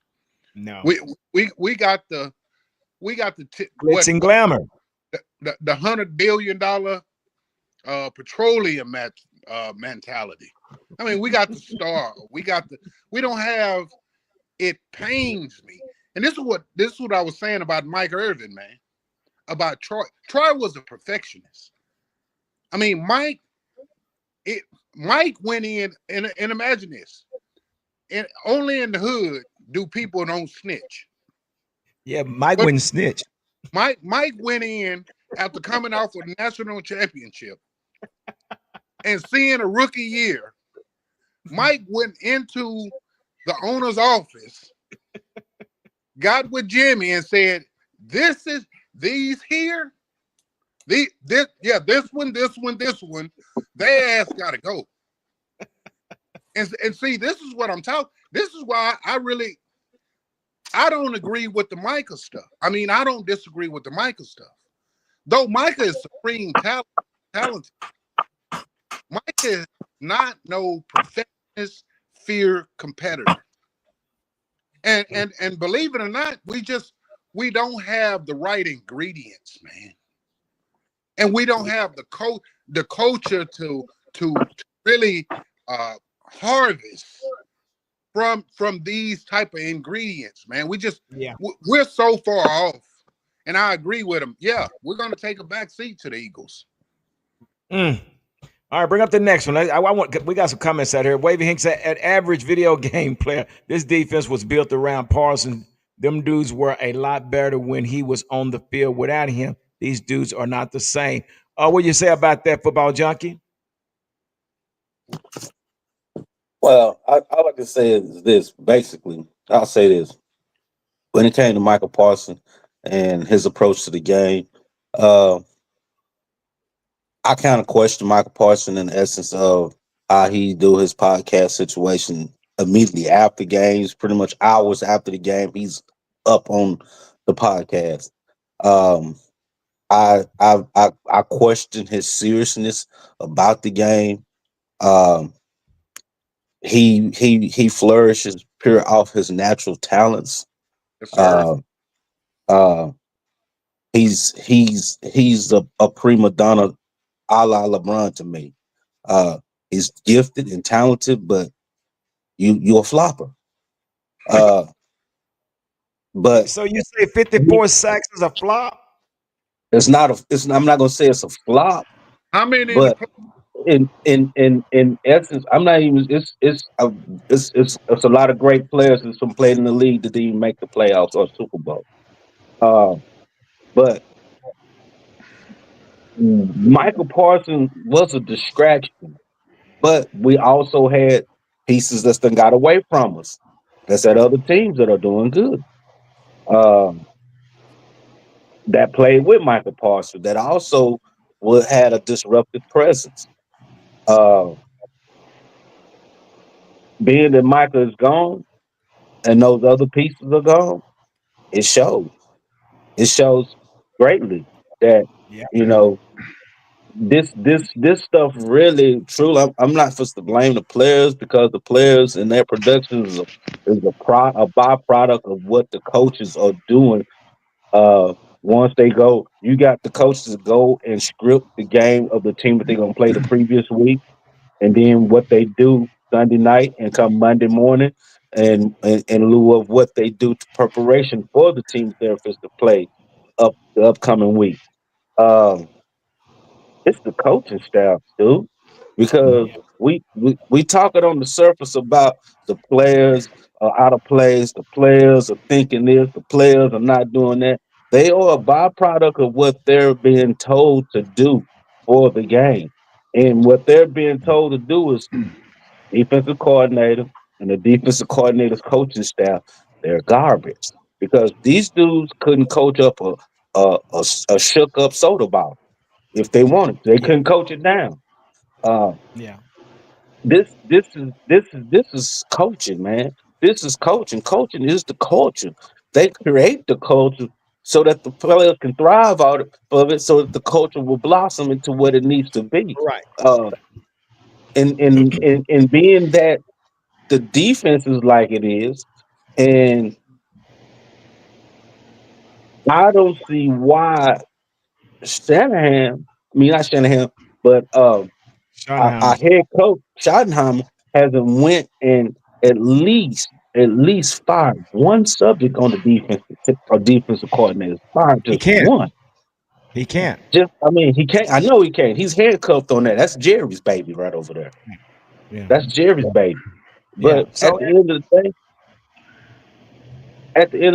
No. We got the Glitz and glamour. the $100 billion petroleum mentality. I mean, we got the star. We don't have. It pains me, and this is what I was saying about Mike Irvin, man. About Troy. Troy was a perfectionist. I mean, Mike went in and imagine this. And only in the hood do people don't snitch. Yeah, Mike wouldn't snitch. Mike went in after coming off a national championship and seeing a rookie year. Mike went into the owner's office, got with Jimmy and said, this here, this one, their ass gotta go. And see, this is what I'm talking. This is why I really I don't agree with the Micah stuff. I mean, I don't disagree with the Micah stuff. Though Micah is supreme talented, Micah is not no perfectionist, fear competitor. And believe it or not, we don't have the right ingredients, man. And we don't have the culture to really harvest from these type of ingredients, man. We're so far off. And I agree with him. Yeah, we're gonna take a back seat to the Eagles. All right, bring up the next one. I want. We got some comments out here. Wavy Hinks said, at average video game player, this defense was built around Parsons. Them dudes were a lot better when he was on the field. Without him, these dudes are not the same. What do you say about that, football junkie? Well, I like to say is this. Basically, I'll say this. When it came to Michael Parsons and his approach to the game, I kind of question Michael Parsons in the essence of how he do his podcast situation immediately after games, pretty much hours after the game. He's up on the podcast. I question his seriousness about the game. He flourishes pure off his natural talents. Yes, sir. He's a prima donna a la LeBron to me. He's gifted and talented, but you're a flopper. But So you say 54 sacks is a flop? I'm not gonna say it's a flop, How many but in essence, I'm not even. It's a lot of great players that's been played in the league that didn't even make the playoffs or Super Bowl. But Michael Parsons was a distraction, but we also had pieces that still got away from us. That's at other teams that are doing good. That played with Michael Parsons that also had a disruptive presence. Being that Michael is gone and those other pieces are gone, it shows. It shows greatly that Yeah. this stuff really truly. I'm not supposed to blame the players because the players and their production is a byproduct of what the coaches are doing. Once they go, you got the coaches go and script the game of the team that they're gonna play the previous week, and then what they do Sunday night and come Monday morning, and in lieu of what they do to preparation for the team therapists to play up the upcoming week. Um, it's the coaching staff, dude, because we talking on the surface about the players are out of place, the players are thinking this, the players are not doing that. They are a byproduct of what they're being told to do for the game. And what they're being told to do is defensive coordinator and the defensive coordinator's coaching staff, they're garbage because these dudes couldn't coach up a shook up soda bottle if they wanted. They Yeah. couldn't coach it down. Uh, Yeah. this is coaching, man. This is coaching. Coaching is the culture. They create the culture so that the players can thrive out of it, so that the culture will blossom into what it needs to be. Right. Uh, and being that the defense is like it is, and I don't see why Shanahan, I mean not Shanahan, but our Schottenheimer. head coach Schottenheimer hasn't went and at least fired one subject on the defense or defensive coordinator. Fired He just can't. one. He can't. Just I mean he can't. I know he can't. He's handcuffed on that. That's Jerry's baby right over there. Yeah. That's Jerry's baby. Yeah. But So at the end of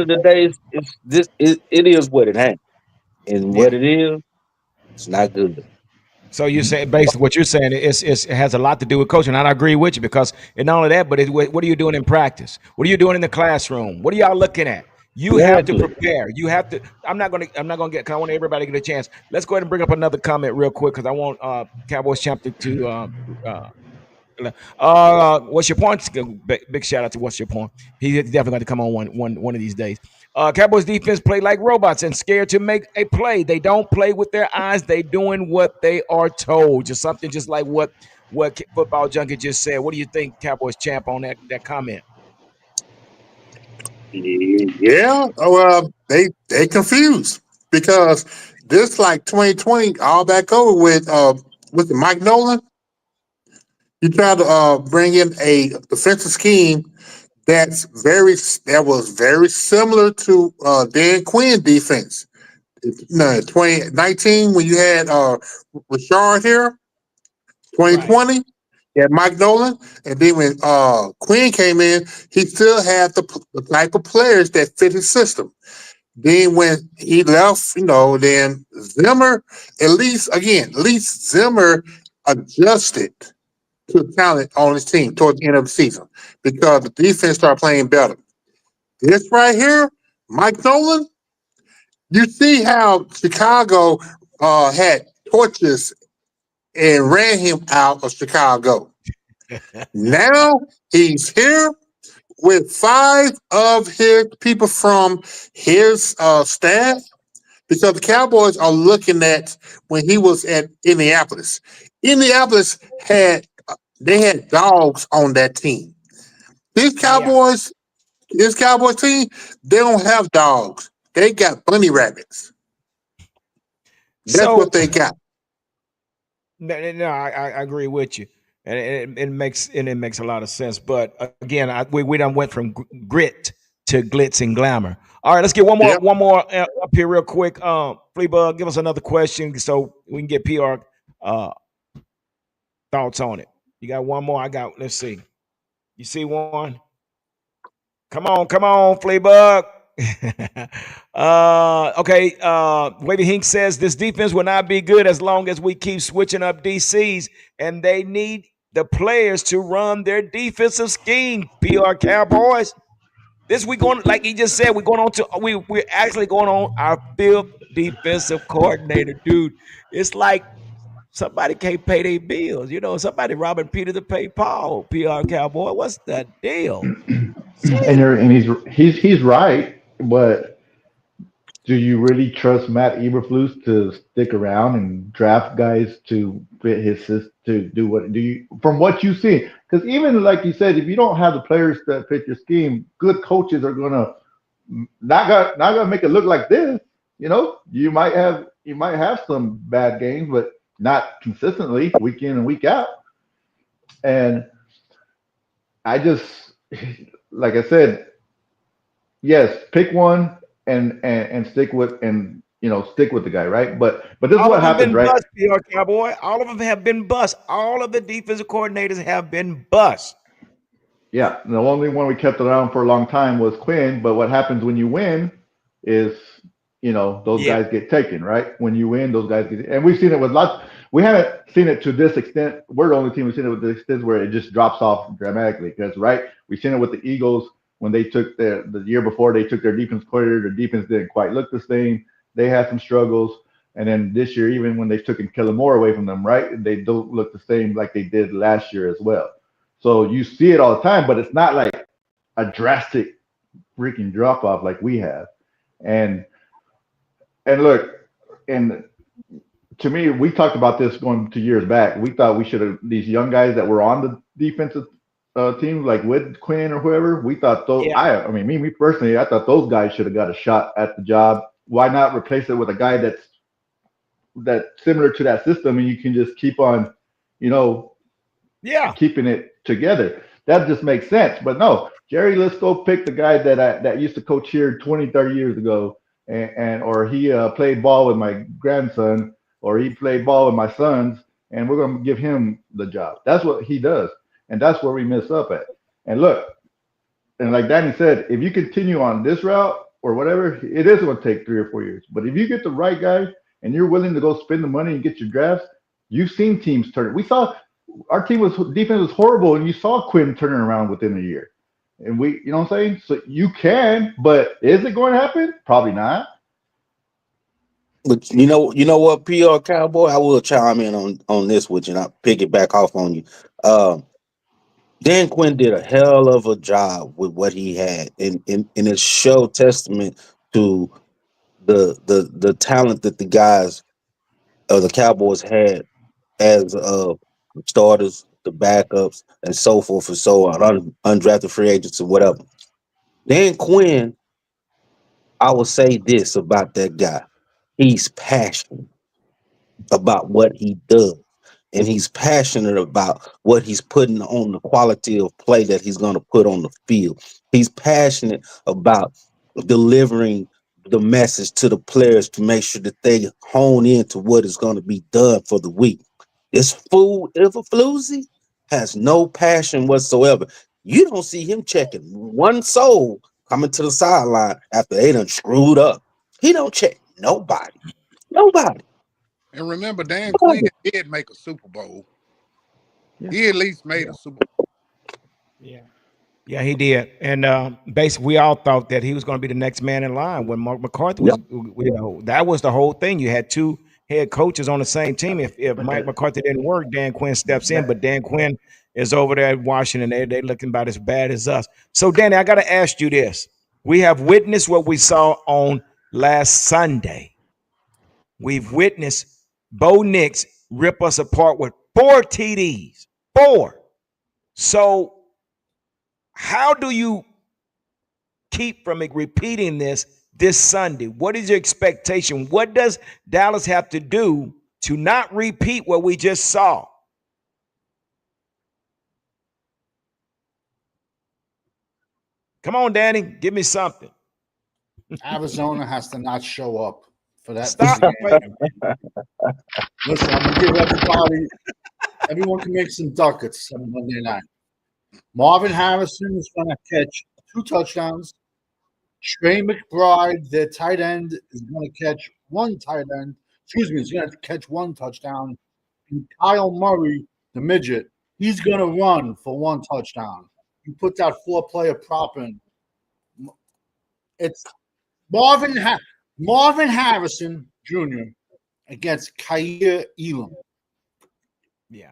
the day, it is what it ain't, and yeah. what it is, it's not good. So you say basically what you're saying is it has a lot to do with coaching. And I agree with you because and not only that, but what are you doing in practice? What are you doing in the classroom? What are y'all looking at? You have to Exactly. prepare. You have to. I'm not gonna get. Cause I want everybody to get a chance. Let's go ahead and bring up another comment real quick because I want Cowboys champ to What's your point? Big shout out to What's Your Point. He's definitely going to come on one of these days. Cowboys defense play like robots and scared to make a play. They don't play with their eyes. They doing what they are told. Just something just like what Football Junkie just said. What do you think, Cowboys champ, on that comment? Yeah, well, they confused because this like 2020 all back over with Mike Nolan. You try to bring in a defensive scheme that was very similar to Dan Quinn defense. No, 2019 when you had Rashard here, Right. 2020 you had Mike Nolan, and then when Quinn came in, he still had the type of players that fit his system. Then when he left, then Zimmer, at least Zimmer adjusted to the talent on his team towards the end of the season because the defense started playing better. This right here, Mike Nolan, you see how Chicago had torches and ran him out of Chicago. Now he's here with 5 of his people from his staff because the Cowboys are looking at when he was at Indianapolis. Indianapolis had dogs on that team. These Yeah. Cowboys, this Cowboys team, they don't have dogs. They got bunny rabbits. That's what So they got. no, I agree with you, and it makes a lot of sense. But again, we done went from grit to glitz and glamour. All right, let's get Yep. one more up here real quick. Fleabug, give us another question so we can get PR uh, thoughts on it. You got one more? I got. Let's see. You see one? Come on, Fleabug. Okay. Wavy Hink says this defense will not be good as long as we keep switching up DCs, and they need the players to run their defensive scheme. PR Cowboys. This we going like he just said. We're actually going on our fifth defensive coordinator, dude. It's like somebody can't pay their bills. Somebody robbing Peter to pay Paul. PR Cowboy. What's the deal? And Shit. he's right, but do you really trust Matt Eberflus to stick around and draft guys to fit his system to do what do you from what you see? Because even like you said, if you don't have the players that fit your scheme, good coaches are gonna not gonna make it look like this. You might have some bad games, but not consistently, week in and week out. And I just like I said, yes, pick one and stick with the guy, right? But this is All what of them happens, been right? bust, PR Cowboy. All of them have been bust. All of the defensive coordinators have been bust. Yeah, the only one we kept around for a long time was Quinn. But what happens when you win is, those Yeah. guys get taken, right? When you win, those guys get, and we've seen it with lots. We haven't seen it to this extent. We're the only team we've seen it with this extent where it just drops off dramatically. Because right, we've seen it with the Eagles when they took the year before they took their defense coordinator. Their defense didn't quite look the same. They had some struggles. And then this year, even when they've taken Kellen Moore away from them, right, they don't look the same like they did last year as well. So you see it all the time, but it's not like a drastic freaking drop off like we have. And and look, and to me, we talked about this going 2 years back. We thought we should have these young guys that were on the defensive team, like with Quinn or whoever. We thought those. Yeah. I mean, me personally, I thought those guys should have got a shot at the job. Why not replace it with a guy that's similar to that system, and you can just keep on, you know, Yeah. keeping it together. That just makes sense. But no, Jerry, let's go pick the guy that used to coach here 20, 30 years ago, and or he played ball with my grandson, or he played ball with my sons, and we're going to give him the job. That's what he does, and that's where we mess up at. And look, and like Danny said, if you continue on this route or whatever, it is going to take 3 or 4 years. But if you get the right guy and you're willing to go spend the money and get your drafts, you've seen teams turn it. We saw our team was defense was horrible, and you saw Quinn turning around within a year. And you know what I'm saying? So you can, but is it going to happen? Probably not. But you know what, PR Cowboy, I will chime in on this with you, and I'll pick it back off on you. Dan Quinn did a hell of a job with what he had, and it showed testament to the talent that the guys the Cowboys had as starters, the backups, and so forth and so on, undrafted free agents and whatever. Dan Quinn, I will say this about that guy: he's passionate about what he does. And he's passionate about what he's putting on the quality of play that he's going to put on the field. He's passionate about delivering the message to the players to make sure that they hone into what is going to be done for the week. This fool, Floozy, has no passion whatsoever. You don't see him checking one soul coming to the sideline after they done screwed up. He don't check nobody. Nobody. And remember, Dan Quinn did make a Super Bowl. He at least made a Super Bowl. Yeah. Yeah, he did. And basically, we all thought that he was going to be the next man in line when Mark McCarthy was, that was the whole thing. You had two head coaches on the same team. If Mike McCarthy didn't work, Dan Quinn steps in, but Dan Quinn is over there at Washington. They're looking about as bad as us. So, Danny, I got to ask you this. We have witnessed what we saw on last Sunday. We've witnessed Bo Nix rip us apart with 4 TDs. 4. So, how do you keep from repeating this Sunday? What is your expectation? What does Dallas have to do to not repeat what we just saw? Come on, Danny, give me something. Arizona has to not show up for that. Stop. Listen, I'm gonna give everyone can make some ducats on Monday night. Marvin Harrison is going to catch 2 touchdowns. Trey McBride, their tight end, is going to catch 1 tight end. He's going to catch 1 touchdown. And Kyle Murray, the midget, he's going to run for 1 touchdown. You put that 4-player prop in. It's Marvin Harrison Jr. against Kaiir Elam. Yeah.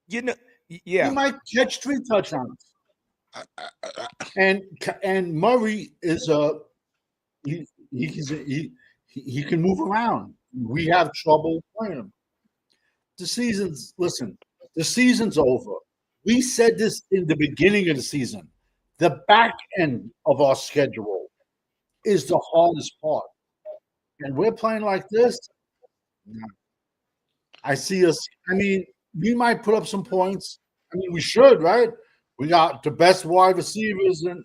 Yeah. He might catch 3 touchdowns. And Murray is he can move around. We have trouble playing him. The season's over. We said this in the beginning of the season. The back end of our schedule is the hardest part. And we're playing like this. I see us. I mean, we might put up some points. I mean, we should, right? We got the best wide receivers, and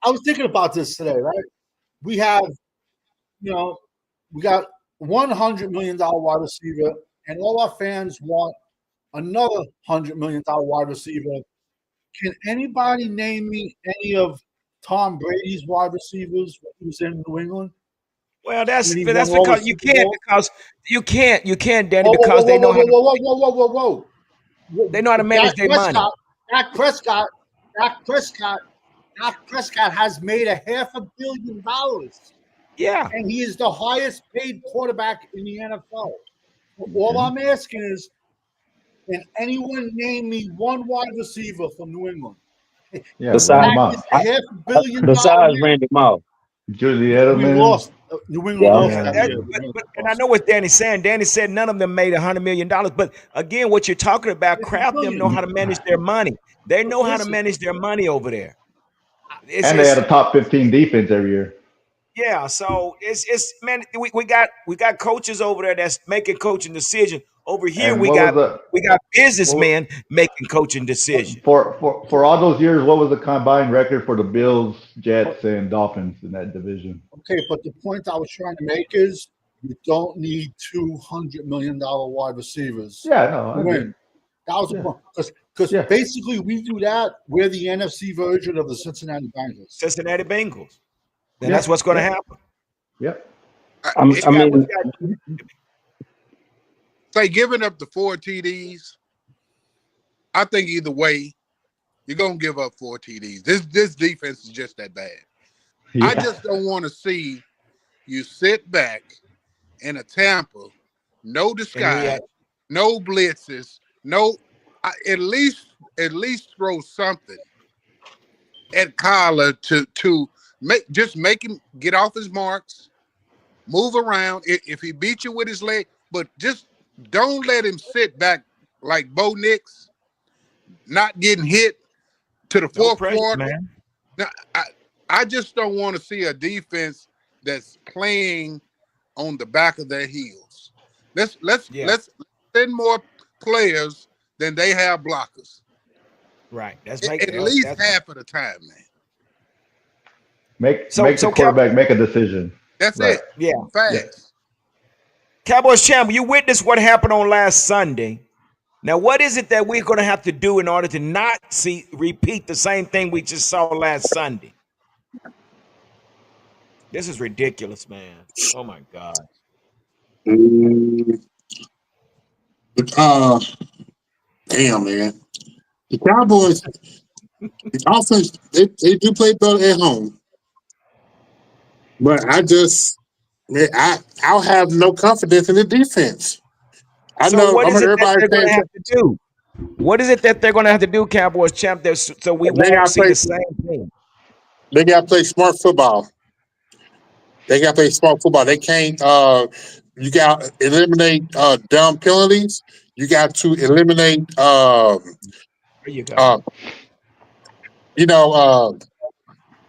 I was thinking about this today, right? We have, we got $100 million wide receiver, and all our fans want another $100 million wide receiver. Can anybody name me any of Tom Brady's wide receivers when he was in New England? Well, that's because you can't, Danny, because they know whoa. They know how to manage their money. Dak Prescott has made $500 million. Yeah. And he is the highest paid quarterback in the NFL. All I'm asking is, can anyone name me 1 wide receiver from New England? Yeah, besides Randy Moss. Julie Edelman. New England lost that year. And I know what Danny's saying. Danny said none of them made $100 million. But again, what you're talking about, Kraft them know how to manage their money. They know how to manage their money over there. They had a top 15 defense every year. Yeah, so it's man, we got coaches over there that's making coaching decisions. Over here, we got businessmen making coaching decisions. For all those years, what was the combined record for the Bills, Jets, and Dolphins in that division? Okay, but the point I was trying to make is you don't need $200 million wide receivers. Yeah, no, I win. That was the point. Because basically we do that. We're the NFC version of the Cincinnati Bengals. Then that's what's going to happen. Yep. Say giving up the 4 TDs. I think either way, you're gonna give up 4 TDs. This defense is just that bad. Yeah. I just don't want to see you sit back in a Tampa, no disguise, no blitzes, no. at least throw something at Kyler to make him get off his marks, move around. If he beat you with his leg, but just don't let him sit back like Bo Nix, not getting hit to the No fourth pressure, quarter. man. Now, I just don't want to see a defense that's playing on the back of their heels. Let's Yeah. send more players than they have blockers. Right. That's At least half of the time, man. Make so the quarterback make a decision. That's Right. it. yeah. Yeah. Fast. Cowboys champ, you witnessed what happened on last Sunday. Now, what is it that we're going to have to do in order to not repeat the same thing we just saw last Sunday? This is ridiculous, man. Oh my God. Mm, damn, man. The Cowboys, the offense, they do play better at home. But I'll have no confidence in the defense. I So know what is it that everybody they're going saying to have to do? What is it that they're going to have to do, Cowboys champ, so we they won't gotta see play the same thing? they gotta play smart football. They gotta play smart football. They can't you gotta eliminate dumb penalties. You got to eliminate There you go. uh you know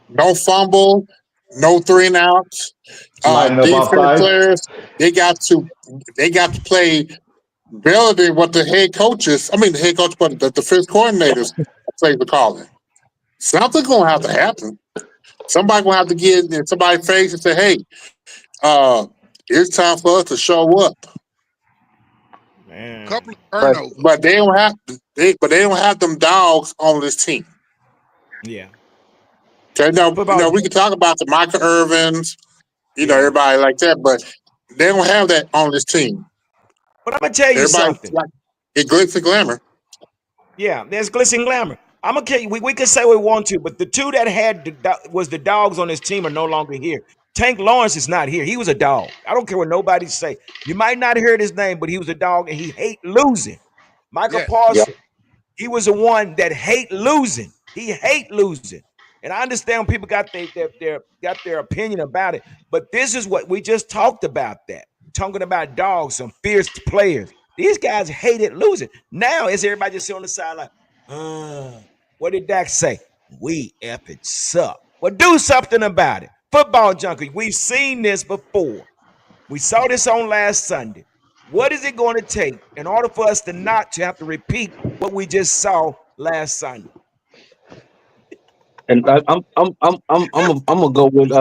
no fumble, no 3-and-outs. Lining up Defensive outside. players, they got to play better than what the head coaches, the head coach, but the defense coordinators play the calling. Something's gonna have to happen. Somebody gonna have to get in somebody's face and say, "Hey, it's time for us to show up." Man. Couple of turnovers. But they don't have they don't have them dogs on this team. Yeah. Okay, now Football. we can talk about the Michael Irvins, Yeah. everybody like that, but they don't have that on this team. But I'm going to tell you Everybody something. like it glitz and glamour. Yeah, there's glitz and glamour. I'm gonna tell you, we can say we want to, but the two that was the dogs on this team are no longer here. Tank Lawrence is not here. He was a dog. I don't care what nobody say. You might not heard his name, but he was a dog and he hate losing. Michael Yes. Parsons, he was the one that hate losing. He hate losing. And I understand when people got their opinion about it, but this is what we just talked about that. Talking about dogs, some fierce players. These guys hated losing. Now is everybody just sitting on the side like, what did Dak say? We effing suck. Well, do something about it. Football junkie, we've seen this before. We saw this on last Sunday. What is it going to take in order for us to not to have to repeat what we just saw last Sunday? And I'm gonna go with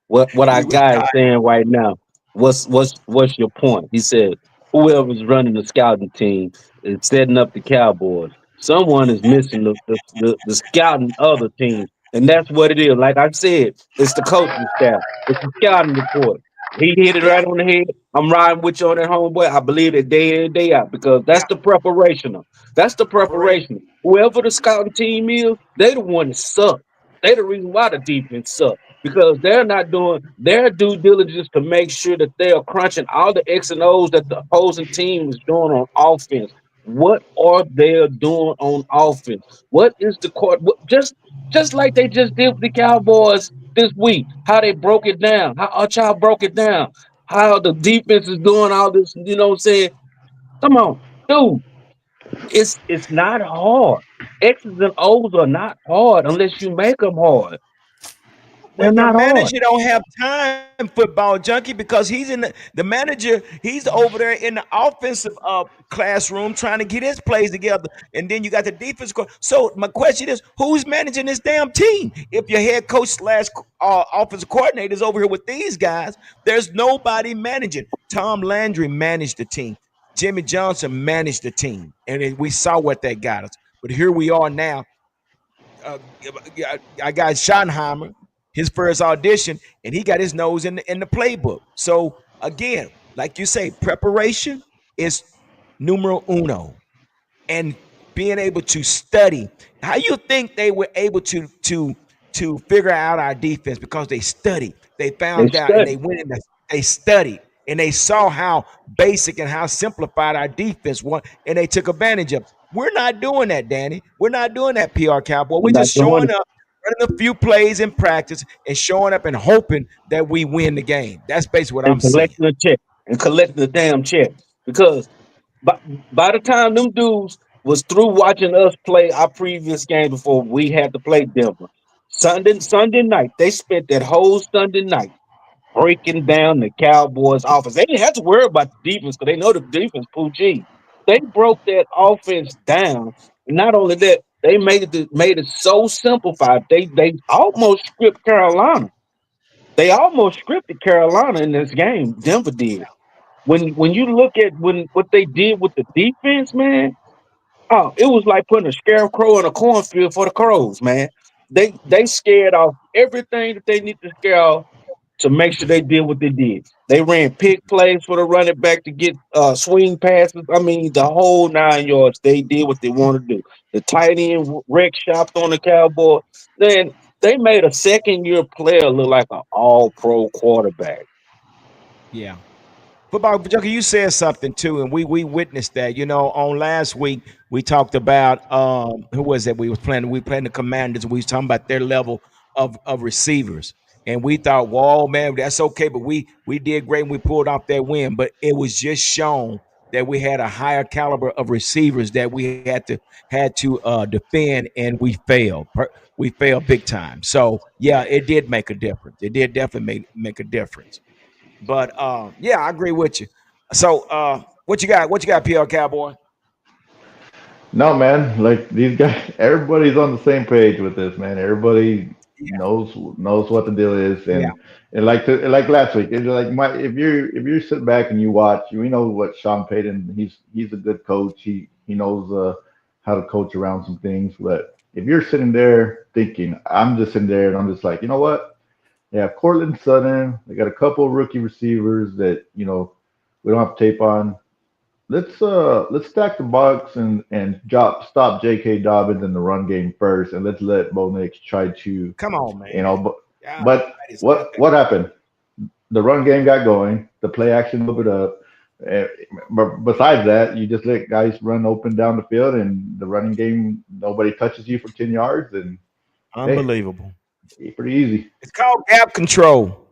what our We was guy is tired. saying right now. What's your point? He said whoever's running the scouting team is setting up the Cowboys. Someone is missing the scouting other teams, and that's what it is. Like I said, it's the coaching staff. It's the scouting report. He hit it Yeah, right on the head. I'm riding with you on that, homeboy. I believe it day in, day out, because that's yeah. the preparation. That's the Preparation. preparation. Whoever the scouting team is, they the one that suck. They the reason why the defense suck. Because they're not doing their due diligence to make sure that they are crunching all the X and O's that the opposing team is doing on offense. What are they doing on offense? What is the court? Just like they just did with the Cowboys this week, how they broke it down, how our child broke it down, how the defense is doing all this, you know what I'm saying? Come on, dude. It's not hard. X's and O's are not hard unless you make them hard. They're But the not hard. manager don't have time, football junkie, because he's in the manager. He's over there in the offensive classroom trying to get his plays together, and then you got the defense. So my question is, who's managing this damn team? If your head coach slash offensive coordinator is over here with these guys, there's nobody managing. Tom Landry managed the team. Jimmy Johnson managed the team, and we saw what that got us. But here we are now. uh, I got Schottenheimer, his first audition, and he got his nose in the playbook. So again, like you say, preparation is numero uno, and being able to study. How you think they were able to figure out our defense? Because they studied, they They found out, and they study. went in. They studied, and they saw how basic and how simplified our defense was, and they took advantage of it. We're not doing that, Danny. We're not doing that, PR Cowboy. We're We're not just doing showing it up, running a few plays in practice, and showing up and hoping that we win the game. That's basically what I'm and seeing. collecting a check and collecting the damn check. Because by, by the time them dudes was through watching us play our previous game before we had to play Denver, Sunday night, they spent that whole Sunday night breaking down the Cowboys offense. They didn't have to worry about the defense because they know the defense Poochie. They broke that offense down. And not only that, they made it so simplified. They almost script Carolina. They almost scripted Carolina in this game. Denver did. When you look at what they did with the defense, man, oh, it was like putting a scarecrow in a cornfield for the crows, man. They scared off everything that they need to scare off to make sure they did what they did. They ran pick plays for the running back to get swing passes. I mean, the whole 9 yards. They did what they wanted to do. The tight end wreck shopped on the Cowboy. Then they made a second year player look like an all pro quarterback. Yeah. Football Junkie, you said something too, and we witnessed that. On last week we talked about who was that we was playing? We playing the Commanders. We was talking about their level of receivers, and we thought, "Whoa, man, that's okay." But we did great, and we pulled off that win. But it was just shown that we had a higher caliber of receivers that we had to defend, and we failed. We failed big time. So yeah, it did make a difference. It did definitely make a difference. But yeah, I agree with you. So what you got? What you got, PR Cowboy? No, man. Like these guys, everybody's on the same page with this, man. Everybody Yeah, knows what the deal is, yeah. and like last week, it's like if you sit back and you watch, we know what Sean Payton. He's a good coach. He knows how to coach around some things. But if you're sitting there thinking, I'm just sitting there and I'm just like, you know what? They have Cortland Sutton. They got a couple of rookie receivers that we don't have tape on. Let's stack the box and stop J.K. Dobbins in the run game first, and let's let Bo Nix try to, Come on, you know. man. But, God, but it's good. what happened? The run game got going. The play action opened up. Eh, but besides that, you just let guys run open down the field, and the running game nobody touches you for 10 yards, and hey, Unbelievable. pretty easy. It's called gap control.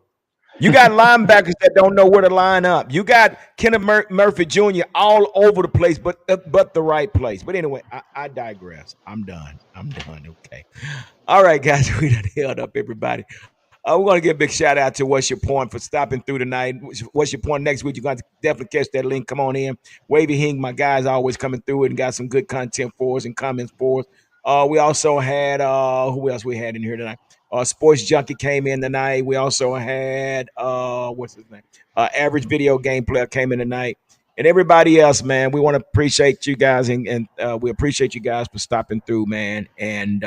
You got linebackers that don't know where to line up. You got Kenneth Murphy Jr. all over the place, but the right place. But anyway, I digress. I'm done. I'm done. Okay. All right, guys, we done held up everybody. We're going to give a big shout out to What's Your Point for stopping through tonight. What's Your Point next week? You're going to definitely catch that link. Come on in. Wavy Hing, my guys, always coming through it and got some good content for us and comments for us. We also had, who else we had in here tonight? Sports Junkie came in tonight. We also had, what's his name? Average Video Game Player came in tonight. And everybody else, man, we want to appreciate you guys and we appreciate you guys for stopping through, man. And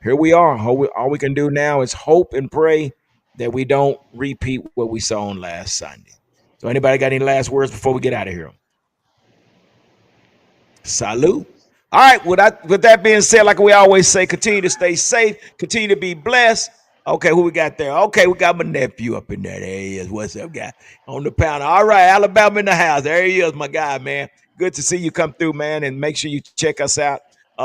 here we are. All we can do now is hope and pray that we don't repeat what we saw on last Sunday. So, anybody got any last words before we get out of here? Salute. All right. With that being said, like we always say, continue to stay safe, continue to be blessed. Okay, who we got there? Okay, we got my nephew up in there. There he is. What's up, guy? On the pound. All right, Alabama in the house. There he is, my guy, man. Good to see you come through, man. And make sure you check us out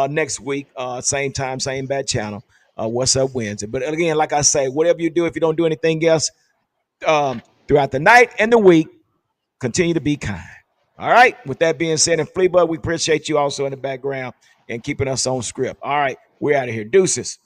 next week, same time, same bad channel. What's up Wednesday? But again, like I say, whatever you do, if you don't do anything else throughout the night and the week, continue to be kind. All right. With that being said, and Fleabug, we appreciate you also in the background and keeping us on script. All right, we're out of here. Deuces.